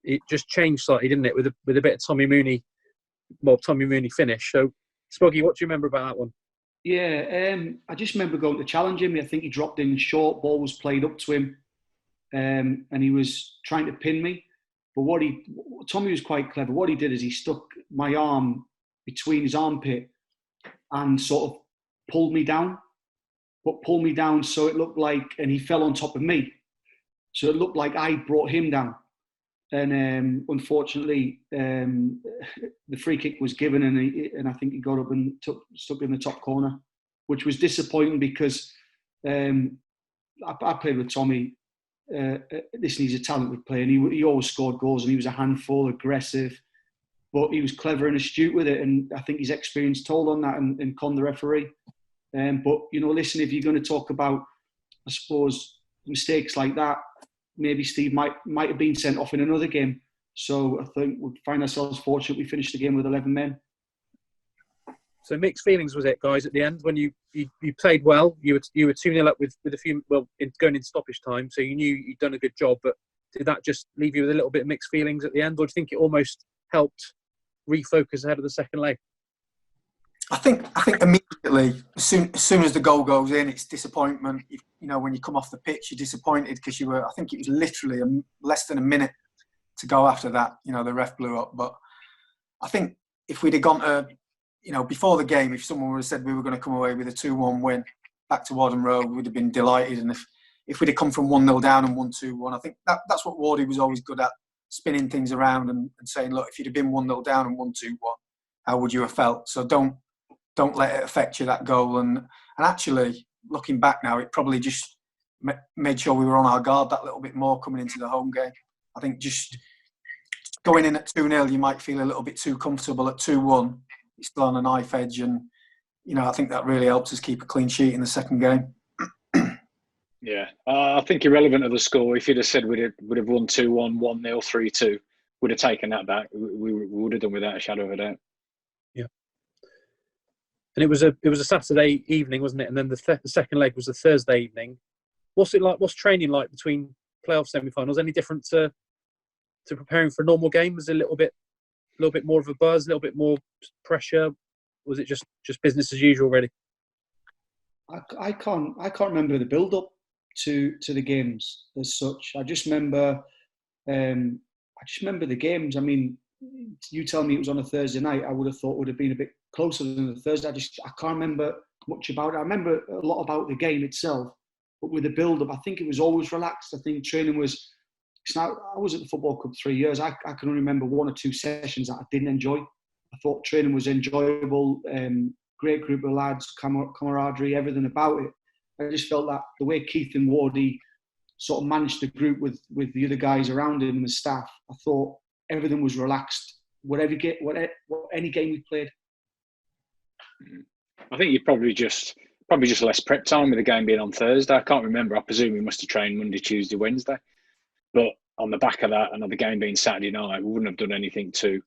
Speaker 1: it just changed slightly, didn't it, with a bit of Tommy Mooney finish. So, Spuggy, what do you remember about that one?
Speaker 2: Yeah, I just remember going to challenge him. I think he dropped in short, ball was played up to him, and he was trying to pin me. But Tommy was quite clever. What he did is he stuck my arm between his armpit and sort of pulled me down so it looked like, and he fell on top of me. So it looked like I brought him down. And unfortunately, the free kick was given, and I think he got up and stuck in the top corner, which was disappointing because I played with Tommy. Listen, he's a talented player, and he always scored goals, and he was a handful, aggressive, but he was clever and astute with it, and I think his experience told on that and conned the referee. But, listen, if you're going to talk about, I suppose, mistakes like that, maybe Steve might have been sent off in another game. So I think we find ourselves fortunate we finished the game with 11 men.
Speaker 1: So mixed feelings was it, guys, at the end when you played well. You were 2-0 up with a few, going into stoppage time, so you knew you'd done a good job. But did that just leave you with a little bit of mixed feelings at the end, or do you think it almost helped refocus ahead of the second leg?
Speaker 4: I think immediately, as soon as the goal goes in, it's disappointment. When you come off the pitch, you're disappointed because I think it was literally less than a minute to go after that. The ref blew up. But I think if we'd have gone to, before the game, if someone would have said we were going to come away with a 2-1 win back to Whaddon Road, we would have been delighted. And if we'd have come from 1-0 down and 1-2-1, I think that's what Wardy was always good at, spinning things around and saying, look, if you'd have been 1-0 down and 1-2-1, how would you have felt? So don't let it affect you, that goal. And actually, looking back now, it probably just made sure we were on our guard that little bit more coming into the home game. I think just going in at 2-0, you might feel a little bit too comfortable. At 2-1, you're still on a knife edge. And, I think that really helps us keep a clean sheet in the second game.
Speaker 3: Yeah, I think irrelevant of the score, if you'd have said would have won 2-1, 1-0, 3-2, would have taken that back. We would have done without a shadow of a doubt.
Speaker 1: Yeah. And it was a Saturday evening, wasn't it? And then the second leg was a Thursday evening. What's it like? What's training like between playoff semi-finals? Any different to preparing for a normal game? Was it a little bit more of a buzz, a little bit more pressure? Was it just business as usual, really?
Speaker 2: I can't remember the build-up to the games as such. I just remember the games. I mean, you tell me it was on a Thursday night, I would have thought it would have been a bit closer than the Thursday. I can't remember much about it. I remember a lot about the game itself, but with the build-up, I think it was always relaxed. I think training was. I was at the football club 3 years. I can only remember 1 or 2 sessions that I didn't enjoy. I thought training was enjoyable. Great group of lads, camaraderie, everything about it. I just felt that the way Keith and Wardy sort of managed the group with the other guys around him and the staff, I thought everything was relaxed. Any game we played.
Speaker 3: I think you probably just less prep time with the game being on Thursday. I can't remember. I presume we must have trained Monday, Tuesday, Wednesday. But on the back of that, and the game being Saturday night, we wouldn't have done anything too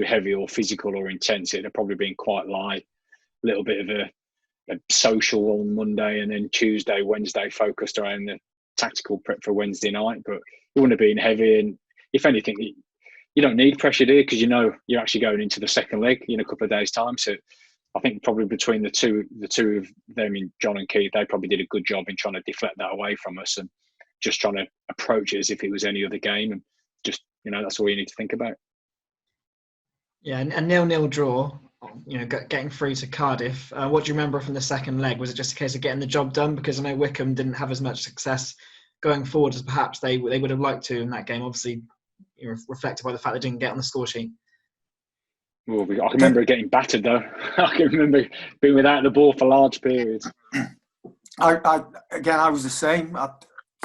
Speaker 3: heavy or physical or intense. It'd have probably been quite light, a little bit of a social on Monday, and then Tuesday, Wednesday focused around the tactical prep for Wednesday night. But it wouldn't have been heavy. And if anything, you don't need pressure there because you're actually going into the second leg in a couple of days' time. So I think probably between the two of them, in John and Keith, they probably did a good job in trying to deflect that away from us and just trying to approach it as if it was any other game. And just, that's all you need to think about.
Speaker 5: Yeah, and a 0-0 draw, getting through to Cardiff. What do you remember from the second leg? Was it just a case of getting the job done? Because I know Wycombe didn't have as much success going forward as perhaps they would have liked to in that game. Obviously, reflected by the fact they didn't get on the score sheet.
Speaker 3: Well, I can remember getting battered though. I can remember being without the ball for large periods.
Speaker 4: I was the same.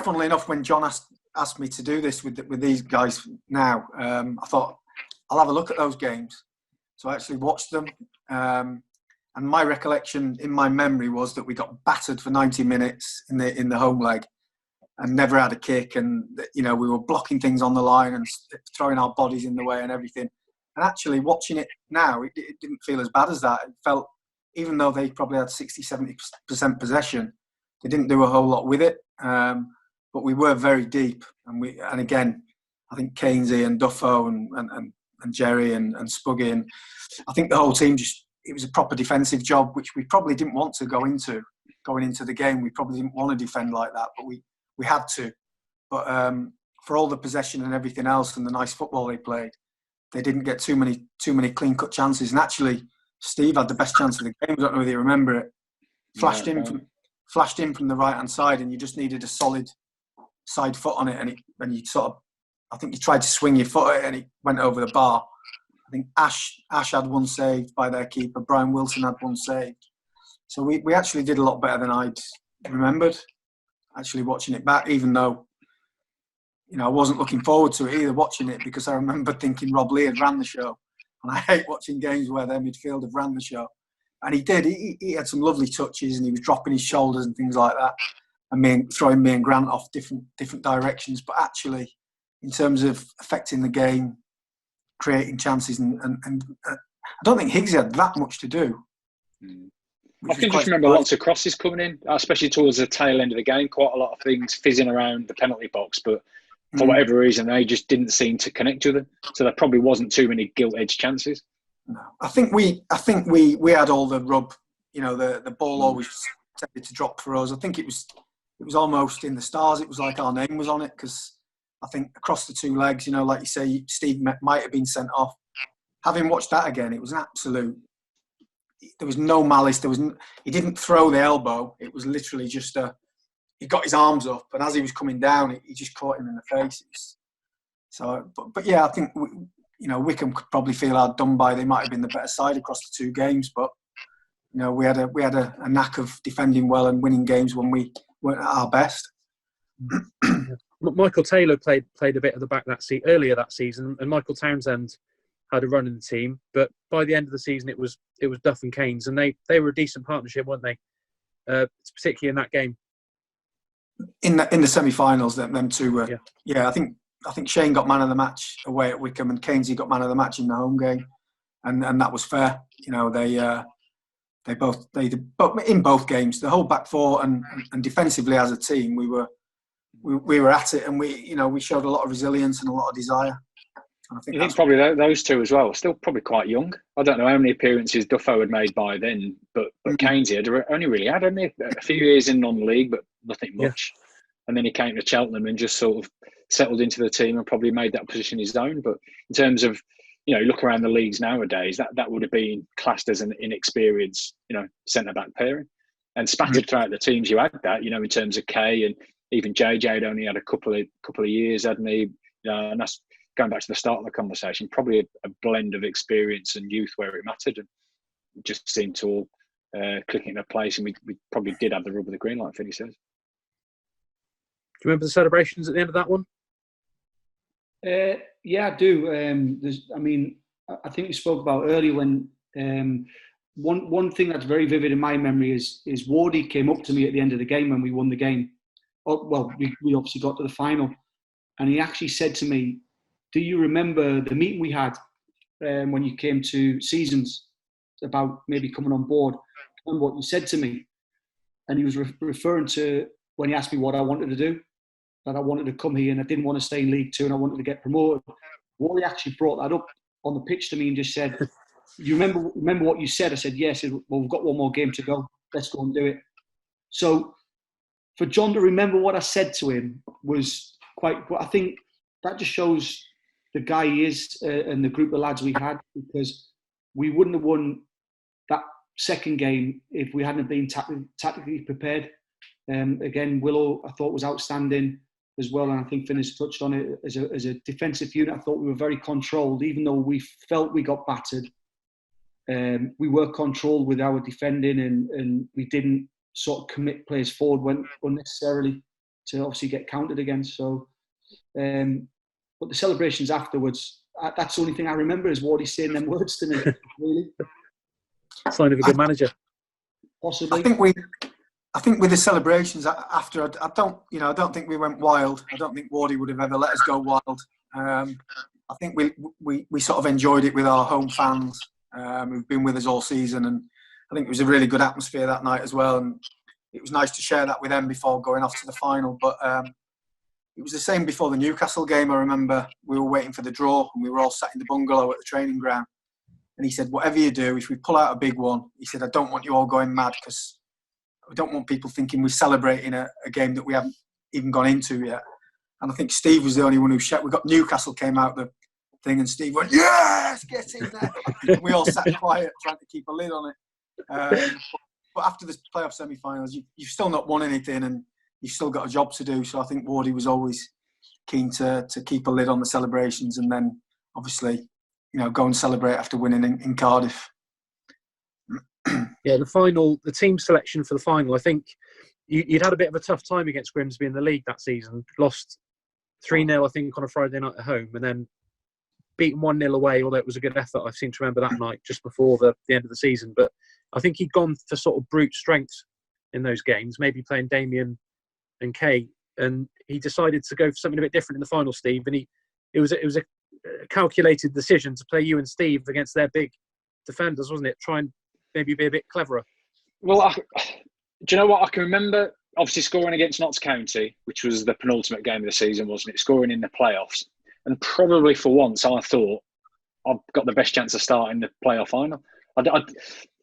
Speaker 4: Funnily enough, when John asked asked me to do this with these guys now, I thought I'll have a look at those games. So I actually watched them. And my recollection in my memory was that we got battered for 90 minutes in the home leg and never had a kick. And, we were blocking things on the line and throwing our bodies in the way and everything. And actually watching it now, it didn't feel as bad as that. It felt, even though they probably had 60-70% possession, they didn't do a whole lot with it. But we were very deep. And again, I think Keynesy and Duffo and Jerry and Spuggy, and I think the whole team it was a proper defensive job, which we probably didn't want to go into going into the game. We probably didn't want to defend like that, but we had to. But for all the possession and everything else and the nice football they played, they didn't get too many clean-cut chances. And actually, Steve had the best chance of the game. I don't know whether you remember it. Flashed in from the right-hand side, and you just needed a solid side foot on it. And you I think you tried to swing your foot at it, and it went over the bar. I think Ash had one saved by their keeper. Brian Wilson had one saved. So we actually did a lot better than I'd remembered, actually watching it back, even though, I wasn't looking forward to it either, watching it, because I remember thinking Rob Lee had ran the show. And I hate watching games where their midfield have ran the show. And he did. He had some lovely touches, and he was dropping his shoulders and things like that, and throwing me and Grant off different directions. But actually, in terms of affecting the game, creating chances, and I don't think Higgsy had that much to do.
Speaker 3: I can just remember lots of crosses coming in, especially towards the tail end of the game. Quite a lot of things fizzing around the penalty box, but for whatever reason, they just didn't seem to connect with them. So there probably wasn't too many gilt-edged chances.
Speaker 4: No, I think we had all the rub. The ball always tended to drop for us. I think it was almost in the stars. It was like our name was on it, because I think across the two legs, like you say, Steve might have been sent off. Having watched that again, it was an absolute. There was no malice. He didn't throw the elbow. It was literally just he got his arms up, and as he was coming down, he just caught him in the face. But yeah, I think Wycombe could probably feel hard done by. They might have been the better side across the two games, but we had a knack of defending well and winning games when we weren't at our best.
Speaker 1: Michael Taylor played a bit at the back earlier that season, and Michael Townsend had a run in the team. But by the end of the season, it was Duff and Keynes, and they were a decent partnership, weren't they? Particularly in that game.
Speaker 4: In the semi-finals, them two were. Yeah, I think Shane got man of the match away at Wycombe, and Keynesy got man of the match in the home game, and that was fair. They both in both games, the whole back four and defensively as a team, we were at it, and we showed a lot of resilience and a lot of desire. And I think
Speaker 3: probably those two as well, still probably quite young. I don't know how many appearances Duffo had made by then, but Keynesy had only really had a few years in non-league, but nothing much. Yeah. And then he came to Cheltenham and just sort of settled into the team and probably made that position his own. But in terms of, look around the leagues nowadays, that would have been classed as an inexperienced, centre-back pairing. And spattered throughout the teams you had that, in terms of Kay, and even JJ had only had a couple of years, hadn't he? And that's going back to the start of the conversation, probably a blend of experience and youth where it mattered, and it just seemed to all click into place, and we probably did have the rub of the green, like Finny says.
Speaker 1: Do you remember the celebrations at the end of that one?
Speaker 2: Yeah, I do. I think we spoke about earlier when one thing that's very vivid in my memory is Wardy came up to me at the end of the game when we won the game. We obviously got to the final, and he actually said to me, "Do you remember the meeting we had when you came to Seasons about maybe coming on board, and what you said to me?" And he was referring to when he asked me what I wanted to do, that I wanted to come here and I didn't want to stay in League Two and I wanted to get promoted. Wardy actually brought that up on the pitch to me and just said, "You remember what you said?" I said, "Yes." He said, "Well, we've got one more game to go. Let's go and do it." So for John to remember what I said to him was quite. I think that just shows the guy he is and the group of lads we had, because we wouldn't have won that second game if we hadn't been tactically prepared. Again, Willow I thought was outstanding as well, and I think Finn has touched on it as a defensive unit. I thought we were very controlled, even though we felt we got battered. We were controlled with our defending, and we didn't sort of commit players forward when unnecessarily to obviously get counted against. So But the celebrations afterwards, that's the only thing I remember is Wardy saying them words to me. Really,
Speaker 1: Sign of a good manager.
Speaker 2: Possibly.
Speaker 4: I think with the celebrations after, I don't think we went wild. I don't think Wardy would have ever let us go wild. I think we sort of enjoyed it with our home fans who've been with us all season, and I think it was a really good atmosphere that night as well. And it was nice to share that with them before going off to the final. But it was the same before the Newcastle game. I remember we were waiting for the draw, and we were all sat in the bungalow at the training ground. And he said, "Whatever you do, if we pull out a big one," he said, "I don't want you all going mad because I don't want people thinking we're celebrating a game that we haven't even gone into yet." And I think Steve was the only one who shut. We got Newcastle came out the thing, and Steve went, "Yes, get in there." And we all sat quiet, trying to keep a lid on it. But after the playoff semi-finals, you've still not won anything, and you've still got a job to do. So I think Wardy was always keen to keep a lid on the celebrations, and then obviously, go and celebrate after winning in Cardiff.
Speaker 1: Yeah, the team selection for the final, I think you'd had a bit of a tough time against Grimsby in the league that season. Lost 3-0, I think, on a Friday night at home, and then beaten 1-0 away, although it was a good effort. I seem to remember that night just before the end of the season. But I think he'd gone for sort of brute strength in those games, maybe playing Damien and Kay, and he decided to go for something a bit different in the final, Steve. And it was a calculated decision to play you and Steve against their big defenders, wasn't it? Try and maybe be a bit cleverer.
Speaker 3: Well, do you know what? I can remember obviously scoring against Notts County, which was the penultimate game of the season, wasn't it? Scoring in the playoffs. And probably for once, I thought I've got the best chance of starting the playoff final.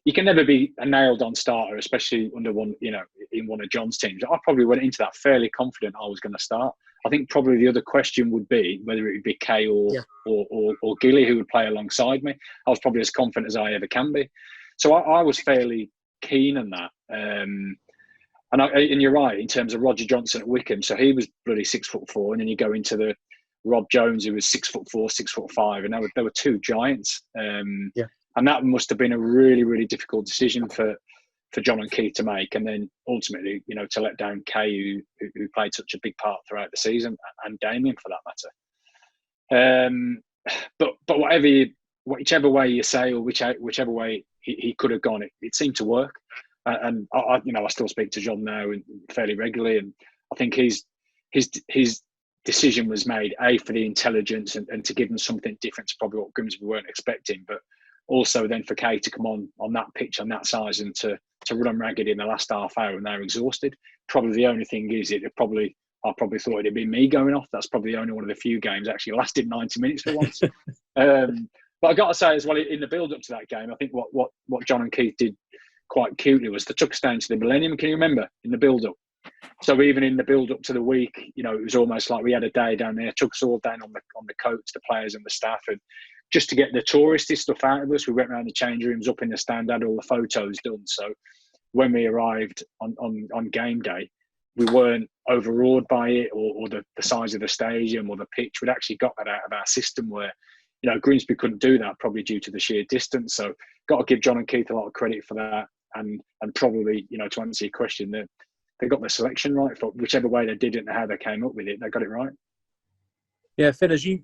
Speaker 3: You can never be a nailed-on starter, especially under in one of John's teams. I probably went into that fairly confident I was going to start. I think probably the other question would be whether it would be Kay or Gilly who would play alongside me. I was probably as confident as I ever can be. So I was fairly keen on that. And you're right, in terms of Roger Johnson at Wycombe. So he was bloody 6'4", and then you go into the Rob Jones, who was 6'4", 6'5", and there were two giants. And that must have been a really, really difficult decision for John and Keith to make. And then ultimately, to let down Kay, who played such a big part throughout the season, and Damien for that matter. But whichever way you say, or whichever way he could have gone, it seemed to work. And I still speak to John now fairly regularly, and I think his decision was made for the intelligence and to give them something different to probably what Grimsby weren't expecting, but also then for Kay to come on that pitch on that size and to run them ragged in the last half hour and they're exhausted. Probably the only thing is I probably thought it'd be me going off. That's probably the only one of the few games actually lasted 90 minutes for once. But I got to say as well, in the build up to that game, I think what John and Keith did quite cutely was they took us down to the Millennium. Can you remember in the build up? So even in the build up to the week, it was almost like we had a day down there. Took us all down on the coach, the players and the staff, and just to get the touristy stuff out of us, we went around the change rooms, up in the stand, had all the photos done. So when we arrived on game day, we weren't overawed by it or the size of the stadium or the pitch. We'd actually got that out of our system where, Grimsby couldn't do that probably due to the sheer distance. So got to give John and Keith a lot of credit for that. And probably, to answer your question, they got the selection right for whichever way they did it and how they came up with it. They got it right.
Speaker 1: Yeah, Finn, as you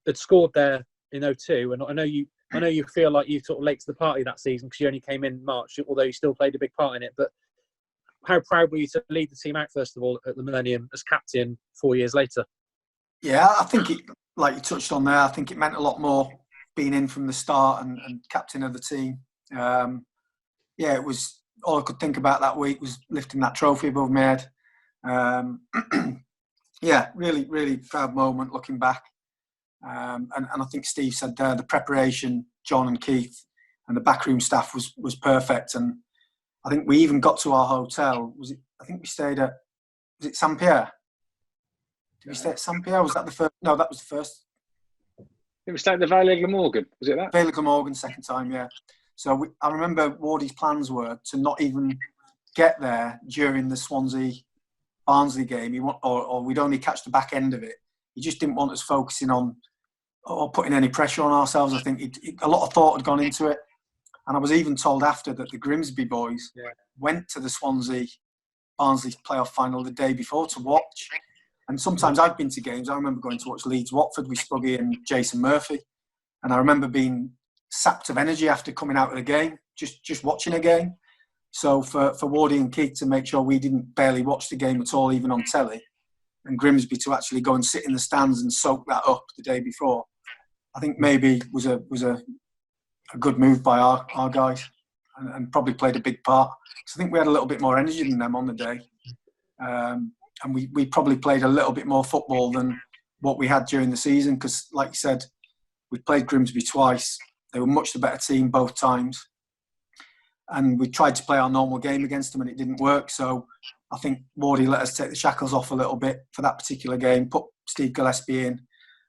Speaker 1: had scored there in 2002, and I know you feel like you sort of late to the party that season because you only came in March, although you still played a big part in it. But how proud were you to lead the team out first of all at the Millennium as captain 4 years later? Yeah,
Speaker 4: I think it, like you touched on there, I think it meant a lot more being in from the start and captain of the team. It was all I could think about that week was lifting that trophy above my head. Really, really proud moment looking back. And I think Steve said there, the preparation, John and Keith and the backroom staff was perfect. And I think we even got to our hotel. I think we stayed at, was it St Pierre? Did we stay at St Pierre? Was that the first? No, that was the first.
Speaker 3: It was stayed at the Vale of Glamorgan. Was it that?
Speaker 4: Vale of Glamorgan, second time, yeah. So I remember Wardy's plans were to not even get there during the Swansea-Barnsley game. Or we'd only catch the back end of it. He just didn't want us focusing on or putting any pressure on ourselves. I think a lot of thought had gone into it. And I was even told after that the Grimsby boys went to the Swansea-Barnsley playoff final the day before to watch. And sometimes I've been to games. I remember going to watch Leeds Watford with Spuggy and Jason Murphy, and I remember being sapped of energy after coming out of the game, just watching a game. So for Wardy and Keith to make sure we didn't barely watch the game at all, even on telly, and Grimsby to actually go and sit in the stands and soak that up the day before, I think maybe was a good move by our guys, and probably played a big part. So I think we had a little bit more energy than them on the day. And we probably played a little bit more football than what we had during the season because, like you said, we played Grimsby twice. They were much the better team both times. And we tried to play our normal game against them and it didn't work. So I think Wardy let us take the shackles off a little bit for that particular game, put Steve Gillespie in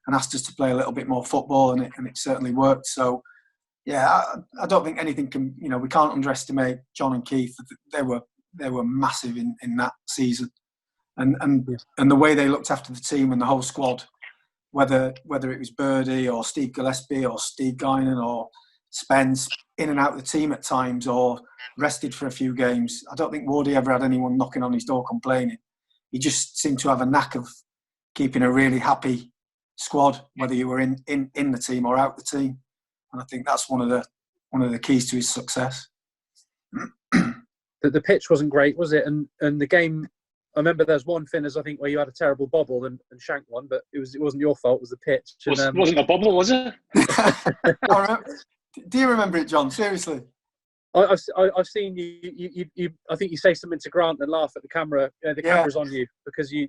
Speaker 4: and asked us to play a little bit more football, and it certainly worked. So, yeah, I don't think anything can, we can't underestimate John and Keith. They were massive in that season. And the way they looked after the team and the whole squad, whether it was Birdie or Steve Gillespie or Steve Guinan or Spence, in and out of the team at times or rested for a few games. I don't think Wardy ever had anyone knocking on his door complaining. He just seemed to have a knack of keeping a really happy squad, whether you were in the team or out the team. And I think that's one of the keys to his success.
Speaker 1: The pitch wasn't great, was it? And the game, I remember there's one finish, I think, where you had a terrible bobble and shanked one, but it wasn't your fault, it was the pitch. And,
Speaker 3: wasn't a bobble, was it?
Speaker 4: Do you remember it, John? Seriously?
Speaker 1: I've seen you. I think you say something to Grant and laugh at the camera. The camera's on you because you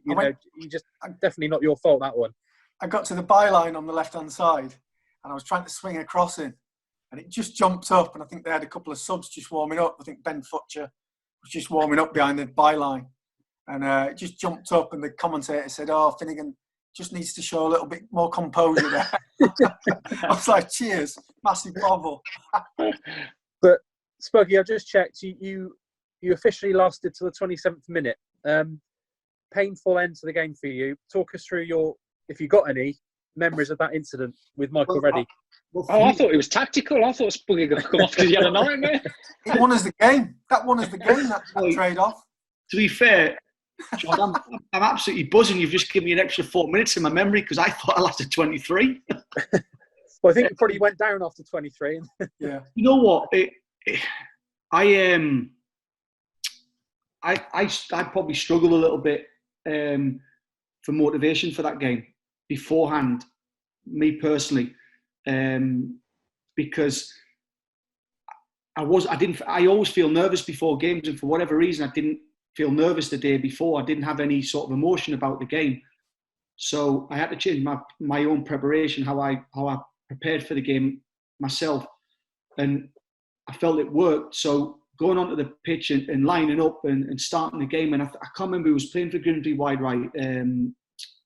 Speaker 1: just definitely not your fault, that one.
Speaker 4: I got to the byline on the left hand side and I was trying to swing a cross in and it just jumped up, and I think they had a couple of subs just warming up. I think Ben Futcher was just warming up behind the byline, and it just jumped up, and the commentator said, "Oh, Finnigan just needs to show a little bit more composure there." I was like, cheers, massive bobble.
Speaker 1: But Spuggy, I just checked. You officially lasted till the 27th minute. Painful end to the game for you. Talk us through if you got any memories of that incident with Michael Reddy.
Speaker 3: I thought it was tactical. I thought Spuggy was going to come off because he had a nightmare.
Speaker 4: It won us the game. That won us the game, that trade-off.
Speaker 2: To be fair, John, I'm absolutely buzzing. You've just given me an extra 4 minutes in my memory because I thought I lasted 23.
Speaker 1: Well, I think it probably went down after 23.
Speaker 4: Yeah.
Speaker 2: You know what? I probably struggled a little bit for motivation for that game beforehand, me personally, because I always feel nervous before games, and for whatever reason, I didn't feel nervous the day before. I didn't have any sort of emotion about the game, so I had to change my own preparation, how I prepared for the game myself, and I felt it worked. So going onto the pitch and lining up and starting the game, and I can't remember who was playing for Grimsby wide right,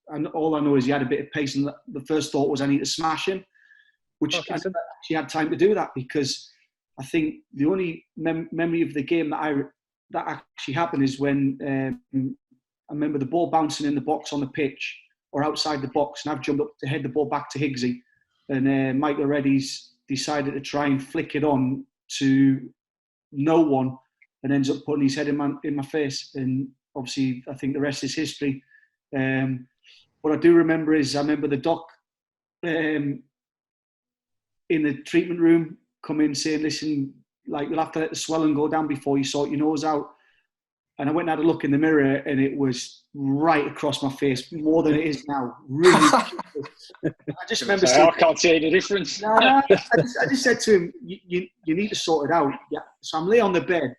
Speaker 2: and all I know is he had a bit of pace, and the first thought was I need to smash him, which I never actually had time to do that, because I think the only memory of the game that actually happened is when I remember the ball bouncing in the box on the pitch or outside the box, and I've jumped up to head the ball back to Higgsy, and Michael Reddy's decided to try and flick it on to no one and ends up putting his head in my face, and obviously I think the rest is history. What I do remember is I remember the doc in the treatment room come in saying, "Listen, like, you'll have to let the swelling go down before you sort your nose out." And I went and had a look in the mirror, and it was right across my face, more than it is now. Really. I just remember saying,
Speaker 3: I can't see any difference.
Speaker 2: I just said to him, you need to sort it out. Yeah. So I'm laying on the bed.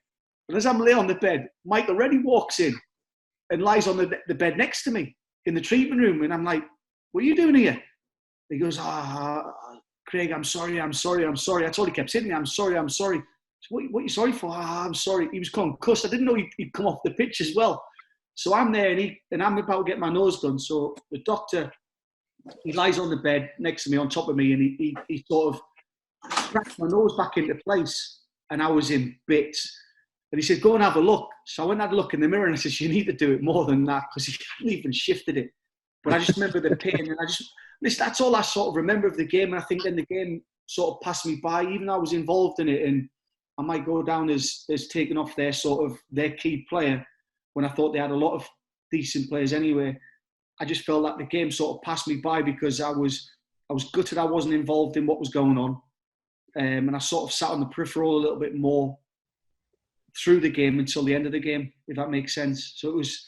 Speaker 2: And as I'm laying on the bed, Michael Reddy walks in and lies on the bed next to me in the treatment room. And I'm like, "What are you doing here?" He goes, "Craig, I'm sorry. That's all he kept saying to me. I'm sorry. So what are you sorry for?" "I'm sorry." He was concussed. I didn't know he'd come off the pitch as well. So I'm there and I'm about to get my nose done. So the doctor, he lies on the bed next to me, on top of me, and he sort of cracked my nose back into place, and I was in bits. And he said, "Go and have a look." So I went and had a look in the mirror, and I said, "You need to do it more than that," because he hadn't even shifted it. But I just remember the pain, and that's all I sort of remember of the game. And I think then the game sort of passed me by, even though I was involved in it, and I might go down as taking off their key player, when I thought they had a lot of decent players anyway. I just felt like the game sort of passed me by because I was gutted I wasn't involved in what was going on, and I sort of sat on the peripheral a little bit more through the game until the end of the game, if that makes sense. So it was,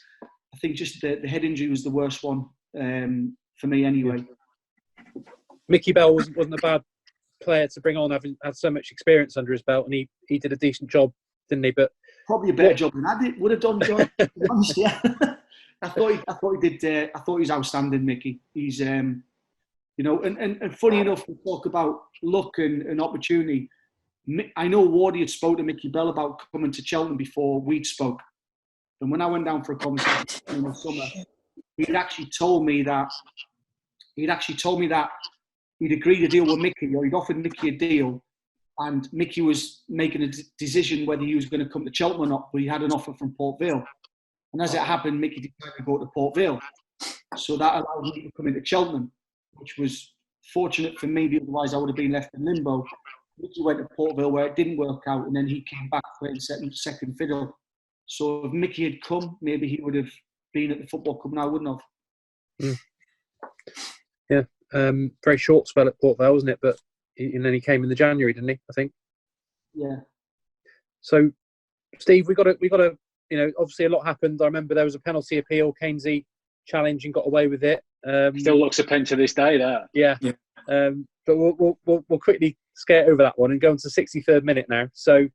Speaker 2: I think, just the head injury was the worst one for me anyway.
Speaker 1: Mickey Bell wasn't a bad player to bring on, having had so much experience under his belt, and he did a decent job, didn't he? But
Speaker 2: probably a better job than I would have done, John. To be honest, yeah. I thought he did. I thought he was outstanding, Mickey. He's, and funny enough, we talk about luck and opportunity. I know Wardy had spoke to Mickey Bell about coming to Cheltenham before we'd spoke, and when I went down for a conversation in the summer, he'd actually told me that he'd agreed a deal with Mickey, or he'd offered Mickey a deal, and Mickey was making a decision whether he was going to come to Cheltenham or not, but he had an offer from Port Vale. And as it happened, Mickey decided to go to Port Vale. So that allowed me to come into Cheltenham, which was fortunate for me, otherwise I would have been left in limbo. Mickey went to Port Vale where it didn't work out, and then he came back playing second fiddle. So if Mickey had come, maybe he would have been at the football club and I wouldn't have.
Speaker 1: Yeah, very short spell at Port Vale, wasn't it? But and then he came in the January, didn't he? I think.
Speaker 2: Yeah.
Speaker 1: So, Steve, we got to. Obviously a lot happened. I remember there was a penalty appeal. Keynesy challenged and got away with it.
Speaker 3: Still looks a pen to this day. That.
Speaker 1: Yeah. But we'll quickly skate over that one and go on to the 63rd minute now. So,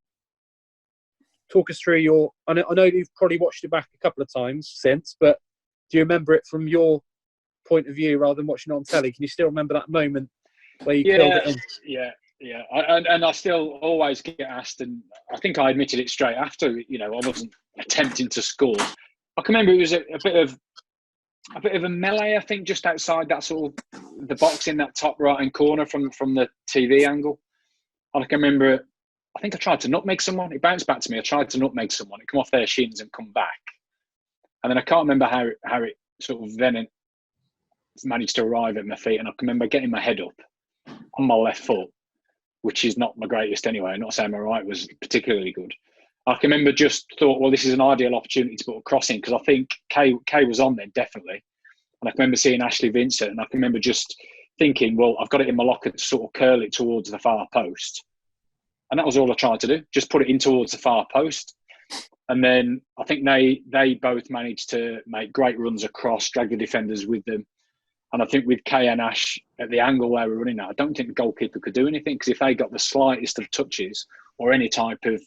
Speaker 1: talk us through your. I know you've probably watched it back a couple of times since, but do you remember it from your point of view rather than watching it on telly? Can you still remember that moment where you killed it in?
Speaker 3: Yeah. And I still always get asked, and I think I admitted it straight after. I wasn't attempting to score. I can remember it was a bit of a melee, I think, just outside that sort of the box in that top right hand corner from the TV angle. And I can remember, I think I tried to nutmeg someone. It bounced back to me. I tried to nutmeg someone. It come off their shins and come back. And then I can't remember how it sort of then managed to arrive at my feet. And I can remember getting my head up on my left foot, which is not my greatest anyway. I'm not saying my right was particularly good. I can remember just thought, well, this is an ideal opportunity to put a cross in, because I think Kay was on there, definitely. And I can remember seeing Ashley Vincent, and I can remember just thinking, well, I've got it in my locker to sort of curl it towards the far post. And that was all I tried to do, just put it in towards the far post. And then I think they both managed to make great runs across, drag the defenders with them. And I think with Kay and Ash at the angle where we're running at, I don't think the goalkeeper could do anything, because if they got the slightest of touches or any type of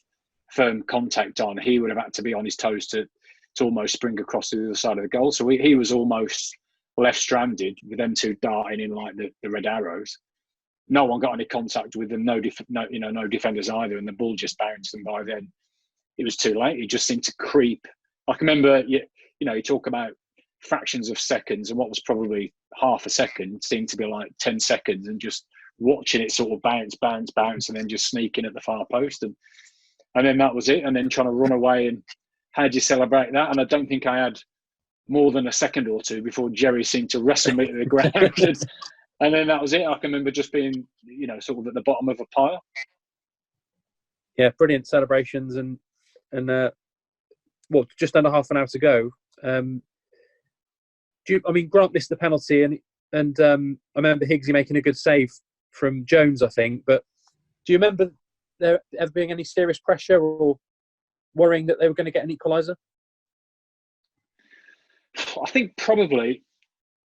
Speaker 3: firm contact on, he would have had to be on his toes to almost spring across to the other side of the goal. So he was almost left stranded with them two darting in like the red arrows. No one got any contact with them, no defenders either, and the ball just bounced. And by then, it was too late. It just seemed to creep. I can remember, you talk about fractions of seconds, and what was probably half a second seemed to be like 10 seconds, and just watching it sort of bounce, and then just sneaking at the far post. And then that was it. And then trying to run away, and how do you celebrate that? And I don't think I had more than a second or two before Jerry seemed to wrestle me to the ground. And then that was it. I can remember just being, sort of at the bottom of a pile.
Speaker 1: Yeah, brilliant celebrations, and just under half an hour to go. Grant missed the penalty, and I remember Higgsy making a good save from Jones, I think. But do you remember there ever being any serious pressure or worrying that they were going to get an equaliser?
Speaker 3: I think probably.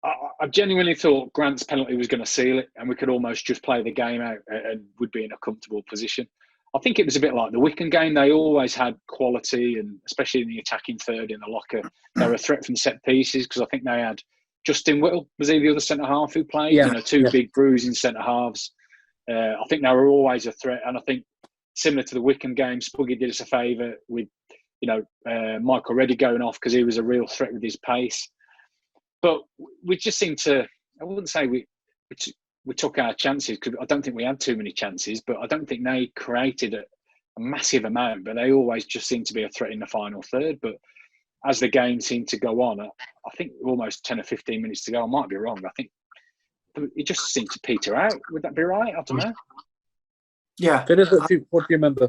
Speaker 3: I genuinely thought Grant's penalty was going to seal it, and we could almost just play the game out and would be in a comfortable position. I think it was a bit like the Wycombe game. They always had quality, and especially in the attacking third in the locker, they were a threat from set pieces, because I think they had Justin Whittle, was he the other centre-half who played?
Speaker 1: Yeah.
Speaker 3: Two big bruising centre-halves. I think they were always a threat, and I think similar to the Wycombe game, Spuggy did us a favour with, Michael Reddy going off, because he was a real threat with his pace. But we just seemed to, I wouldn't say we took our chances, because I don't think we had too many chances, but I don't think they created a massive amount, but they always just seemed to be a threat in the final third. But as the game seemed to go on, I think almost 10 or 15 minutes to go, I might be wrong, I think it just seemed to peter out. Would that be right? I don't know.
Speaker 4: Yeah.
Speaker 1: What do you remember?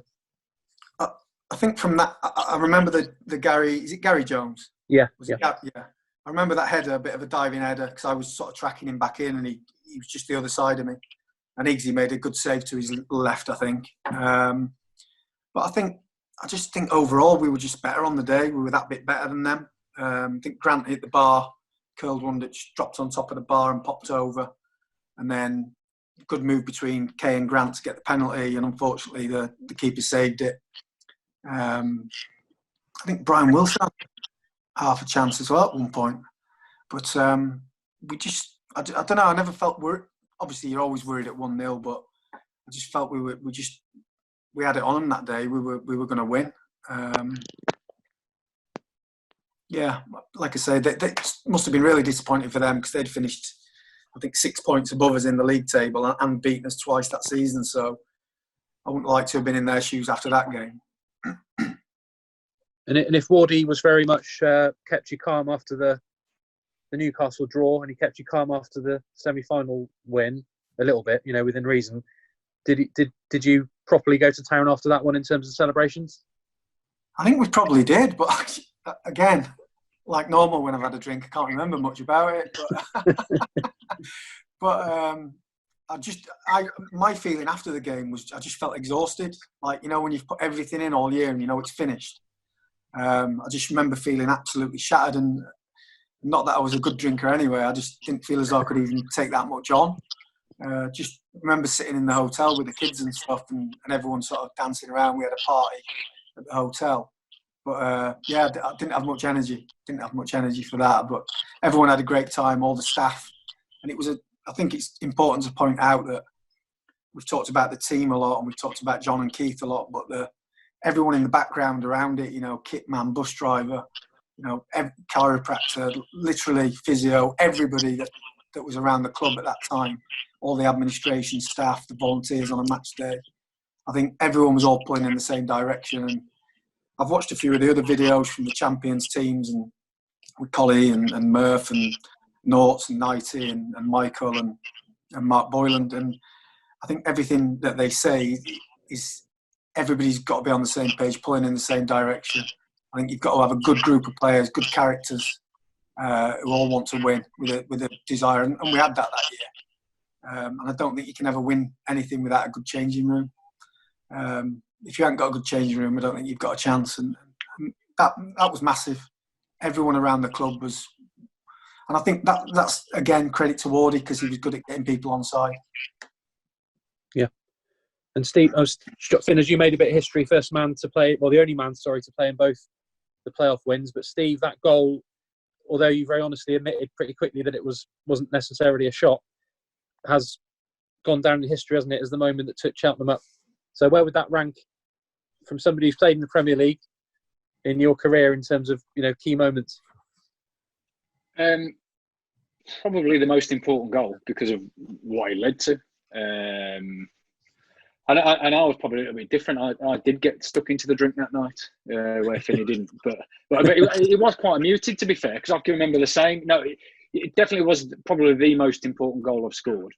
Speaker 4: I think from that, I remember the Gary, is it Gary Jones?
Speaker 1: Yeah.
Speaker 4: Yeah. I remember that header, a bit of a diving header, because I was sort of tracking him back in, and he was just the other side of me. And Iggsy made a good save to his left, I think. But I just think overall we were just better on the day. We were that bit better than them. I think Grant hit the bar, curled one that dropped on top of the bar and popped over. And then good move between Kay and Grant to get the penalty, and unfortunately the keeper saved it. I think Brian Wilson had half a chance as well at one point. But we just, I don't know, I never felt worried. Obviously, you're always worried at 1-0, but I just felt we had it on them that day. We were going to win. Yeah, like I say, they must have been really disappointed for them, because they'd finished, I think, 6 points above us in the league table and beaten us twice that season. So I wouldn't like to have been in their shoes after that game.
Speaker 1: And if Wardy was very much kept you calm after the Newcastle draw, and he kept you calm after the semi-final win a little bit, within reason, did you properly go to town after that one in terms of celebrations?
Speaker 4: I think we probably did, but again, like normal, when I've had a drink, I can't remember much about it. But my feeling after the game was I just felt exhausted. Like, when you've put everything in all year and it's finished. I just remember feeling absolutely shattered, and not that I was a good drinker anyway. I just didn't feel as though I could even take that much on. Just remember sitting in the hotel with the kids and stuff, and everyone sort of dancing around. We had a party at the hotel. But I didn't have much energy. Didn't have much energy for that. But everyone had a great time, all the staff. And I think it's important to point out that we've talked about the team a lot, and we've talked about John and Keith a lot, but everyone in the background around it, kit man, bus driver, chiropractor, literally physio, everybody that was around the club at that time, all the administration staff, the volunteers on a match day. I think everyone was all pulling in the same direction. And I've watched a few of the other videos from the champions teams, and with Collie and Murph and Norts and Nighty and Michael and Mark Boyland. And I think everything that they say is everybody's got to be on the same page, pulling in the same direction. I think you've got to have a good group of players, good characters, who all want to win with a desire. And we had that year. And I don't think you can ever win anything without a good changing room. If you haven't got a good changing room, I don't think you've got a chance. And that was massive. Everyone around the club was, and I think that's again credit to Wardy, because he was good at getting people on side. Yeah.
Speaker 1: And Steve, Finn, as you made a bit of history, first man to play, well, the only man, sorry, to play in both the playoff wins. But Steve, that goal, although you very honestly admitted pretty quickly that it wasn't necessarily a shot, has gone down in history, hasn't it, as the moment that took Cheltenham up. So where would that rank from somebody who's played in the Premier League in your career in terms of, key moments?
Speaker 3: Probably the most important goal because of what it led to. And I was probably a little bit different. I did get stuck into the drink that night, where Finny didn't. But it was quite muted, to be fair, because I can remember the same. No, it definitely was probably the most important goal I've scored.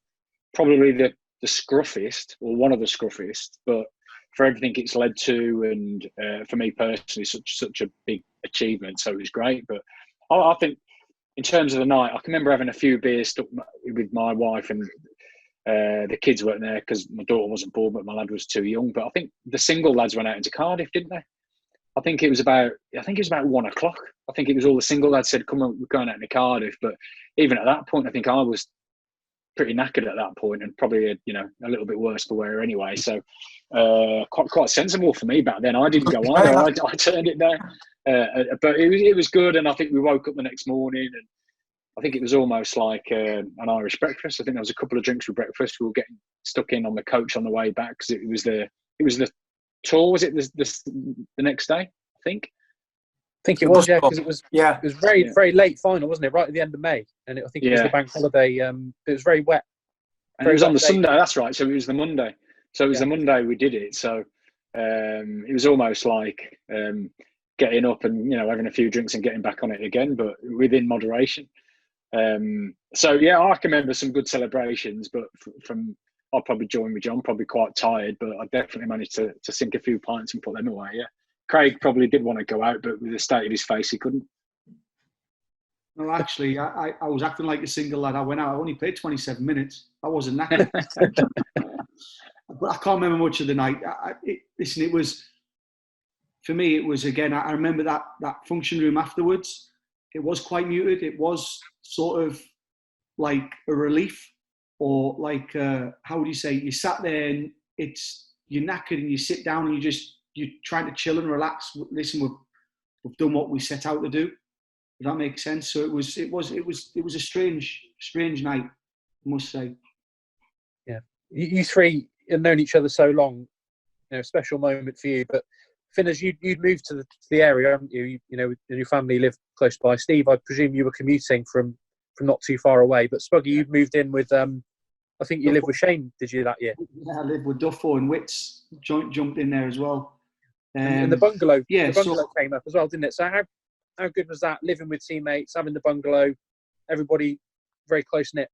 Speaker 3: Probably the scruffiest, or one of the scruffiest, but for everything it's led to, and for me personally, such a big achievement. So it was great. But I think in terms of the night, I can remember having a few beers stuck with my wife, and the kids weren't there because my daughter wasn't born, but my lad was too young. But I think the single lads went out into Cardiff, didn't they? I think it was about 1 o'clock. I think it was all the single lads said, "Come on, we're going out into Cardiff." But even at that point, I think I was pretty knackered at that point, and probably a little bit worse for wear anyway. So quite sensible for me back then. I didn't go either. I turned it down, but it was good. And I think we woke up the next morning, and I think it was almost like an Irish breakfast. I think there was a couple of drinks for breakfast. We were getting stuck in on the coach on the way back because it was the tour. Was it the next day? I think
Speaker 1: it was, yeah, because it was very late final, wasn't it? Right at the end of May, and I think it was the bank holiday. It was very wet.
Speaker 3: And it was on the Sunday. That's right. So it was the Monday. So it was the Monday we did it. So it was almost like getting up and having a few drinks and getting back on it again, but within moderation. So yeah, I can remember some good celebrations, but I'll probably join with John, probably quite tired, but I definitely managed to sink a few pints and put them away. Yeah, Craig probably did want to go out, but with the state of his face, he couldn't.
Speaker 2: No, actually, I was acting like a single lad. I went out. I only played 27 minutes. I wasn't knackered. But I can't remember much of the night. Listen, it was, for me, it was, again, I remember that function room afterwards. It was quite muted. It was sort of like a relief, or like, how would you say, you sat there and you're knackered and you sit down and you're trying to chill and relax. Listen, we've done what we set out to do. Does that make sense? So it was a strange night, I must say.
Speaker 1: Yeah, you three have known each other so long. Special moment for you. But Finn, as you'd moved to the area, haven't you? And your family lived close by. Steve, I presume you were commuting from not too far away. But Spuggy, you'd moved in with. I think you lived with Shane, did you, that year?
Speaker 2: Yeah, I lived with Duffo and Wits. Jumped in there as well.
Speaker 1: And the bungalow,
Speaker 2: yeah,
Speaker 1: came up as well, didn't it? So how good was that? Living with teammates, having the bungalow, everybody very close knit.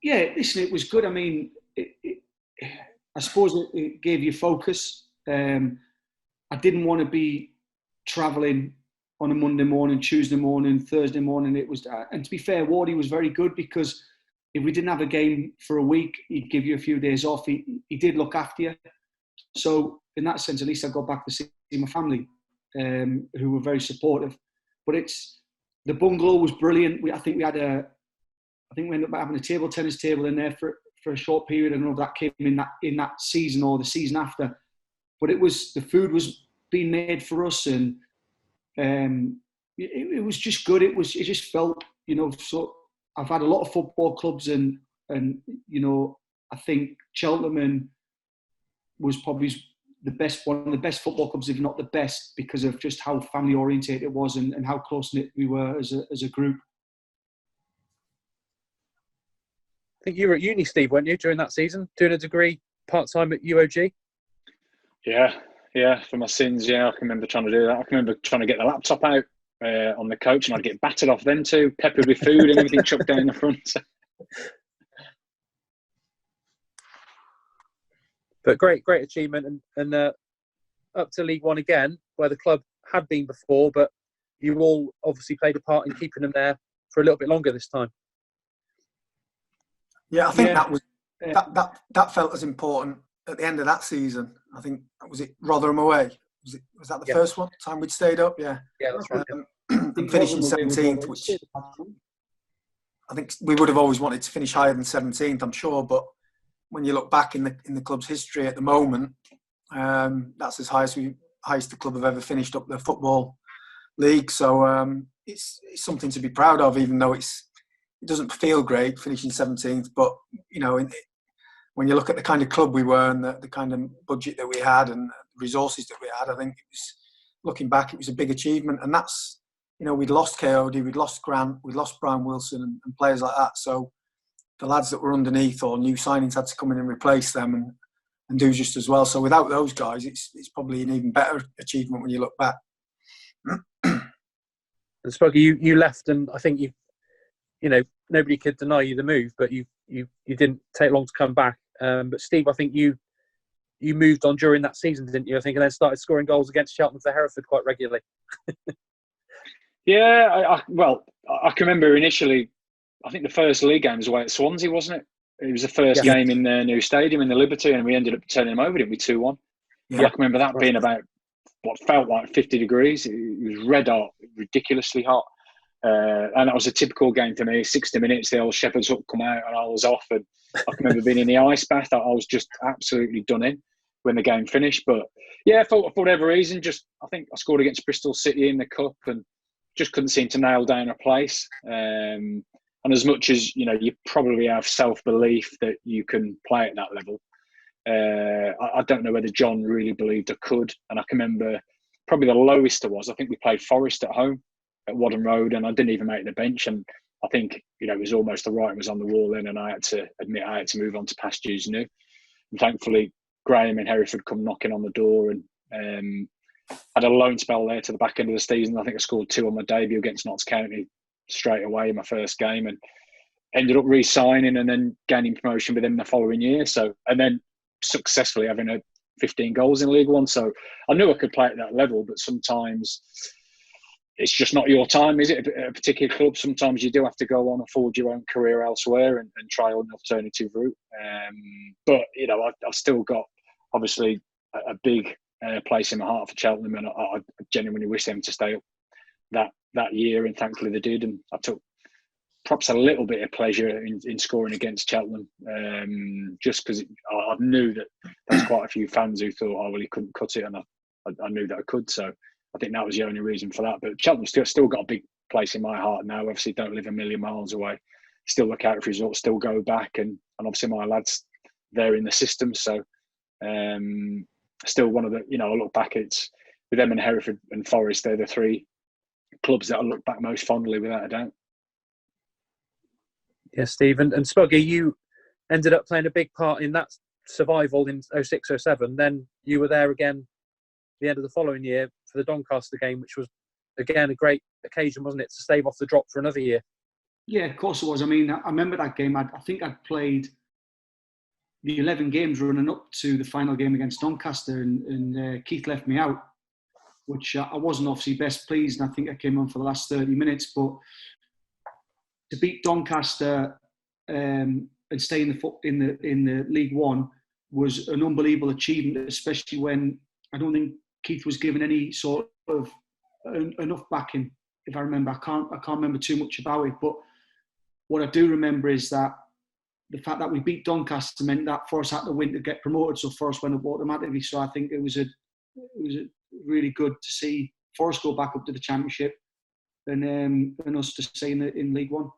Speaker 2: Yeah, listen, it was good. I mean, I suppose it gave you focus. I didn't want to be travelling on a Monday morning, Tuesday morning, Thursday morning. It was, and to be fair, Wardy was very good, because if we didn't have a game for a week, he'd give you a few days off. He did look after you. So in that sense, at least I got back to see my family, who were very supportive. But the bungalow was brilliant. I think we ended up having a table tennis table in there for a short period. I don't know if that came in that season or the season after. But the food was being made for us, and it was just good. It just felt, so I've had a lot of football clubs, and I think Cheltenham was probably one of the best football clubs, if not the best, because of just how family orientated it was, and how close knit we were as a group.
Speaker 1: I think you were at uni, Steve, weren't you, during that season, doing a degree part-time at UOG?
Speaker 3: Yeah, for my sins, yeah. I can remember trying to do that. I can remember trying to get the laptop out on the coach, and I'd get battered off then too, peppered with food and everything chucked down the front.
Speaker 1: But great achievement, and up to League One again, where the club had been before, but you all obviously played a part in keeping them there for a little bit longer this time.
Speaker 4: Yeah, I think that felt as important at the end of that season. I think, was it Rotherham away? Was that the first one time we'd stayed up? Yeah,
Speaker 1: that's right.
Speaker 4: And finishing 17th, which I think we would have always wanted to finish higher than 17th, I'm sure. But when you look back in the club's history at the moment, that's as highest the club have ever finished up the football league. So it's something to be proud of, even though it doesn't feel great finishing 17th. But when you look at the kind of club we were, and the kind of budget that we had and resources that we had, I think looking back, it was a big achievement. And that's, we'd lost KOD, we'd lost Grant, we'd lost Brian Wilson and players like that. So the lads that were underneath, or new signings, had to come in and replace them and do just as well. So without those guys, it's probably an even better achievement when you look back.
Speaker 1: And Spuggy, you left, and I think nobody could deny you the move, but you didn't take long to come back. But Steve, I think you moved on during that season, didn't you? I think, and then started scoring goals against Cheltenham for Hereford quite regularly.
Speaker 3: Yeah, I can remember initially, I think the first league game was away at Swansea, wasn't it? It was the first game in their new stadium in the Liberty, and we ended up turning them over, didn't we, 2-1? Yeah, I can remember that being about what felt like 50 degrees. It was red hot, ridiculously hot. And that was a typical game for me. 60 minutes, the old Shepherd's Hook come out and I was off. And I can remember being in the ice bath. I was just absolutely done in when the game finished. But yeah, for whatever reason, I think I scored against Bristol City in the Cup and just couldn't seem to nail down a place. And as much as, you probably have self-belief that you can play at that level, I don't know whether John really believed I could. And I can remember probably the lowest I was, I think we played Forest at home at Wadham Road, and I didn't even make the bench. And I think, it was almost the writing was on the wall then, and I had to admit I had to move on to pastures new. And thankfully, Graham and Hereford come knocking on the door, and had a loan spell there to the back end of the season. I think I scored 2 on my debut against Notts County straight away in my first game, and ended up re-signing and then gaining promotion with them the following year. So, and then successfully having 15 goals in League One. So I knew I could play at that level, but sometimes it's just not your time, is it? At a particular club, sometimes you do have to go on and forge your own career elsewhere and try an alternative route. But I've still got obviously a big place in my heart for Cheltenham, and I genuinely wish them to stay up that year, and thankfully they did. And I took perhaps a little bit of pleasure in scoring against Cheltenham, just because I knew that there's quite a few fans who thought, oh well, he couldn't cut it, and I knew that I could. So I think that was the only reason for that. But Cheltenham's still got a big place in my heart now. Obviously, don't live a million miles away. Still look out for results. Still go back, and obviously my lads, they're in the system. So still one of the, I look back, it's with them and Hereford and Forest. They're the three clubs that I look back most fondly, without a doubt.
Speaker 1: Yeah, Steve. And Spuggy, you ended up playing a big part in that survival in 06-07. Then you were there again the end of the following year for the Doncaster game, which was, again, a great occasion, wasn't it, to stave off the drop for another year?
Speaker 2: Yeah, of course it was. I mean, I remember that game. I think I'd played the 11 games running up to the final game against Doncaster, and Keith left me out, which I wasn't obviously best pleased, and I think I came on for the last 30 minutes. But to beat Doncaster and stay in the League One was an unbelievable achievement, especially when I don't think Keith was given any sort of enough backing. If I remember, I can't remember too much about it, but what I do remember is that the fact that we beat Doncaster meant that Forest had to win to get promoted, so Forest went up automatically. So I think it was really good to see Forest go back up to the Championship and us to stay in League One.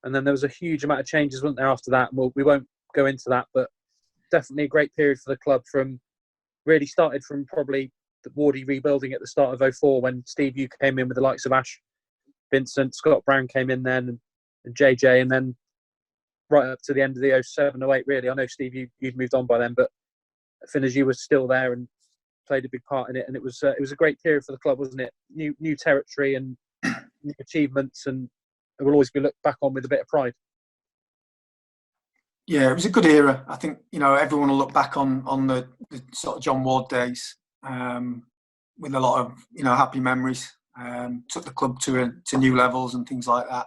Speaker 1: And then there was a huge amount of changes, wasn't there, after that? Well, we won't go into that, but definitely a great period for the club. Really started from probably the Wardy rebuilding at the start of 04 when Steve, you came in with the likes of Ash, Vincent, Scott Brown came in then, and JJ, and then right up to the end of the 07-08, really. I know, Steve, you'd moved on by then, but Finn, as you were still there and played a big part in it, and it was a great period for the club, wasn't it? New territory and new achievements, and it will always be looked back on with a bit of pride.
Speaker 4: Yeah, it was a good era. I think, everyone will look back on the sort of John Ward days with a lot of, happy memories. Took the club to new levels and things like that.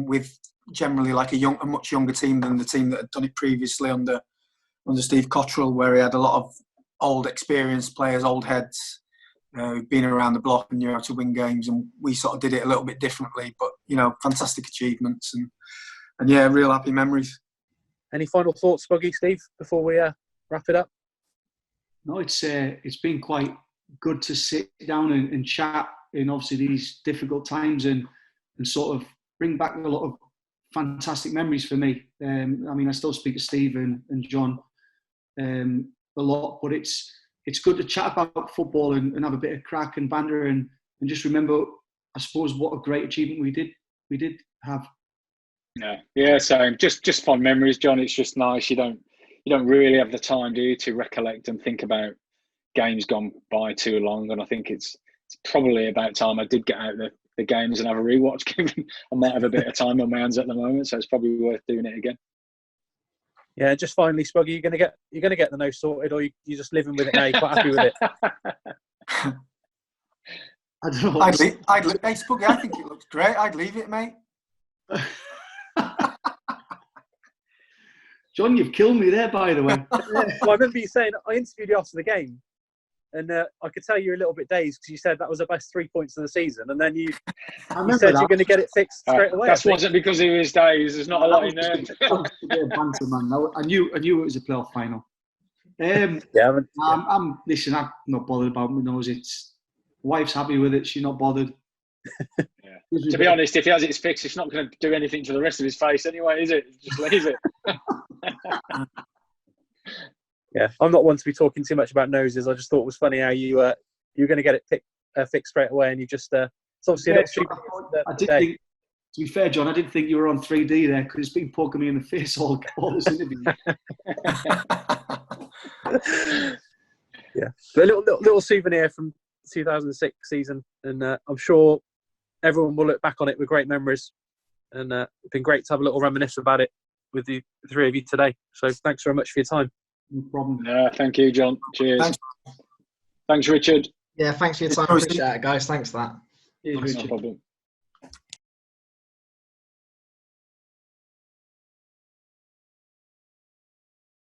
Speaker 4: With generally like a much younger team than the team that had done it previously under Steve Cottrell, where he had a lot of old experienced players, old heads, who've been around the block and knew how to win games. And we sort of did it a little bit differently, but, fantastic achievements and yeah, real happy memories. Any
Speaker 1: final thoughts, Spuggy, Steve, before we wrap it up?
Speaker 2: No, it's been quite good to sit down and chat in obviously these difficult times and sort of bring back a lot of fantastic memories for me. I still speak to Steve and John a lot, but it's good to chat about football and have a bit of crack and banter and just remember, I suppose, what a great achievement we did have.
Speaker 3: Yeah, same. Just fond memories, John. It's just nice. You don't really have the time, do you, to recollect and think about games gone by too long. And I think it's probably about time I did get out the games and have a rewatch. Given I might have a bit of time on my hands at the moment, so it's probably worth doing it again.
Speaker 1: Yeah, just finally, Spuggy, you're gonna get the nose sorted, or you're just living with it now? You're quite happy with it?
Speaker 2: I don't know.
Speaker 4: Hey, Spuggy, I think it looks great. I'd leave it, mate.
Speaker 2: John, you've killed me there, by the way.
Speaker 1: Well, I remember you saying, I interviewed you after the game, and I could tell you were a little bit dazed because you said that was the best 3 points of the season, and then you said you're going to get it fixed straight away.
Speaker 3: That wasn't because he was dazed. There's not a lot in there.
Speaker 2: I knew it was a playoff final. Listen, I'm not bothered about my nose. It's wife's happy with it. She's not bothered.
Speaker 3: Yeah. To be honest, if he has it fixed, it's not going to do anything to the rest of his face anyway, is it? Just leave it.
Speaker 1: Yeah, I'm not one to be talking too much about noses. I just thought it was funny how you were going to get it fixed straight away, and you just it's obviously a little stupid.
Speaker 2: I did think, to be fair, John, I didn't think you were on 3D there because it's been poking me in the face all this interview.
Speaker 1: Yeah, but a little souvenir from 2006 season, and I'm sure everyone will look back on it with great memories. And it's been great to have a little reminisce about it with the three of you today. So thanks very much for your time.
Speaker 2: No problem.
Speaker 3: Thank you, John. Cheers. Thanks, Richard.
Speaker 5: Yeah, thanks for your time. Appreciate it, guys. Thanks for that.
Speaker 2: Cheers,
Speaker 3: No
Speaker 2: Richard.
Speaker 3: problem.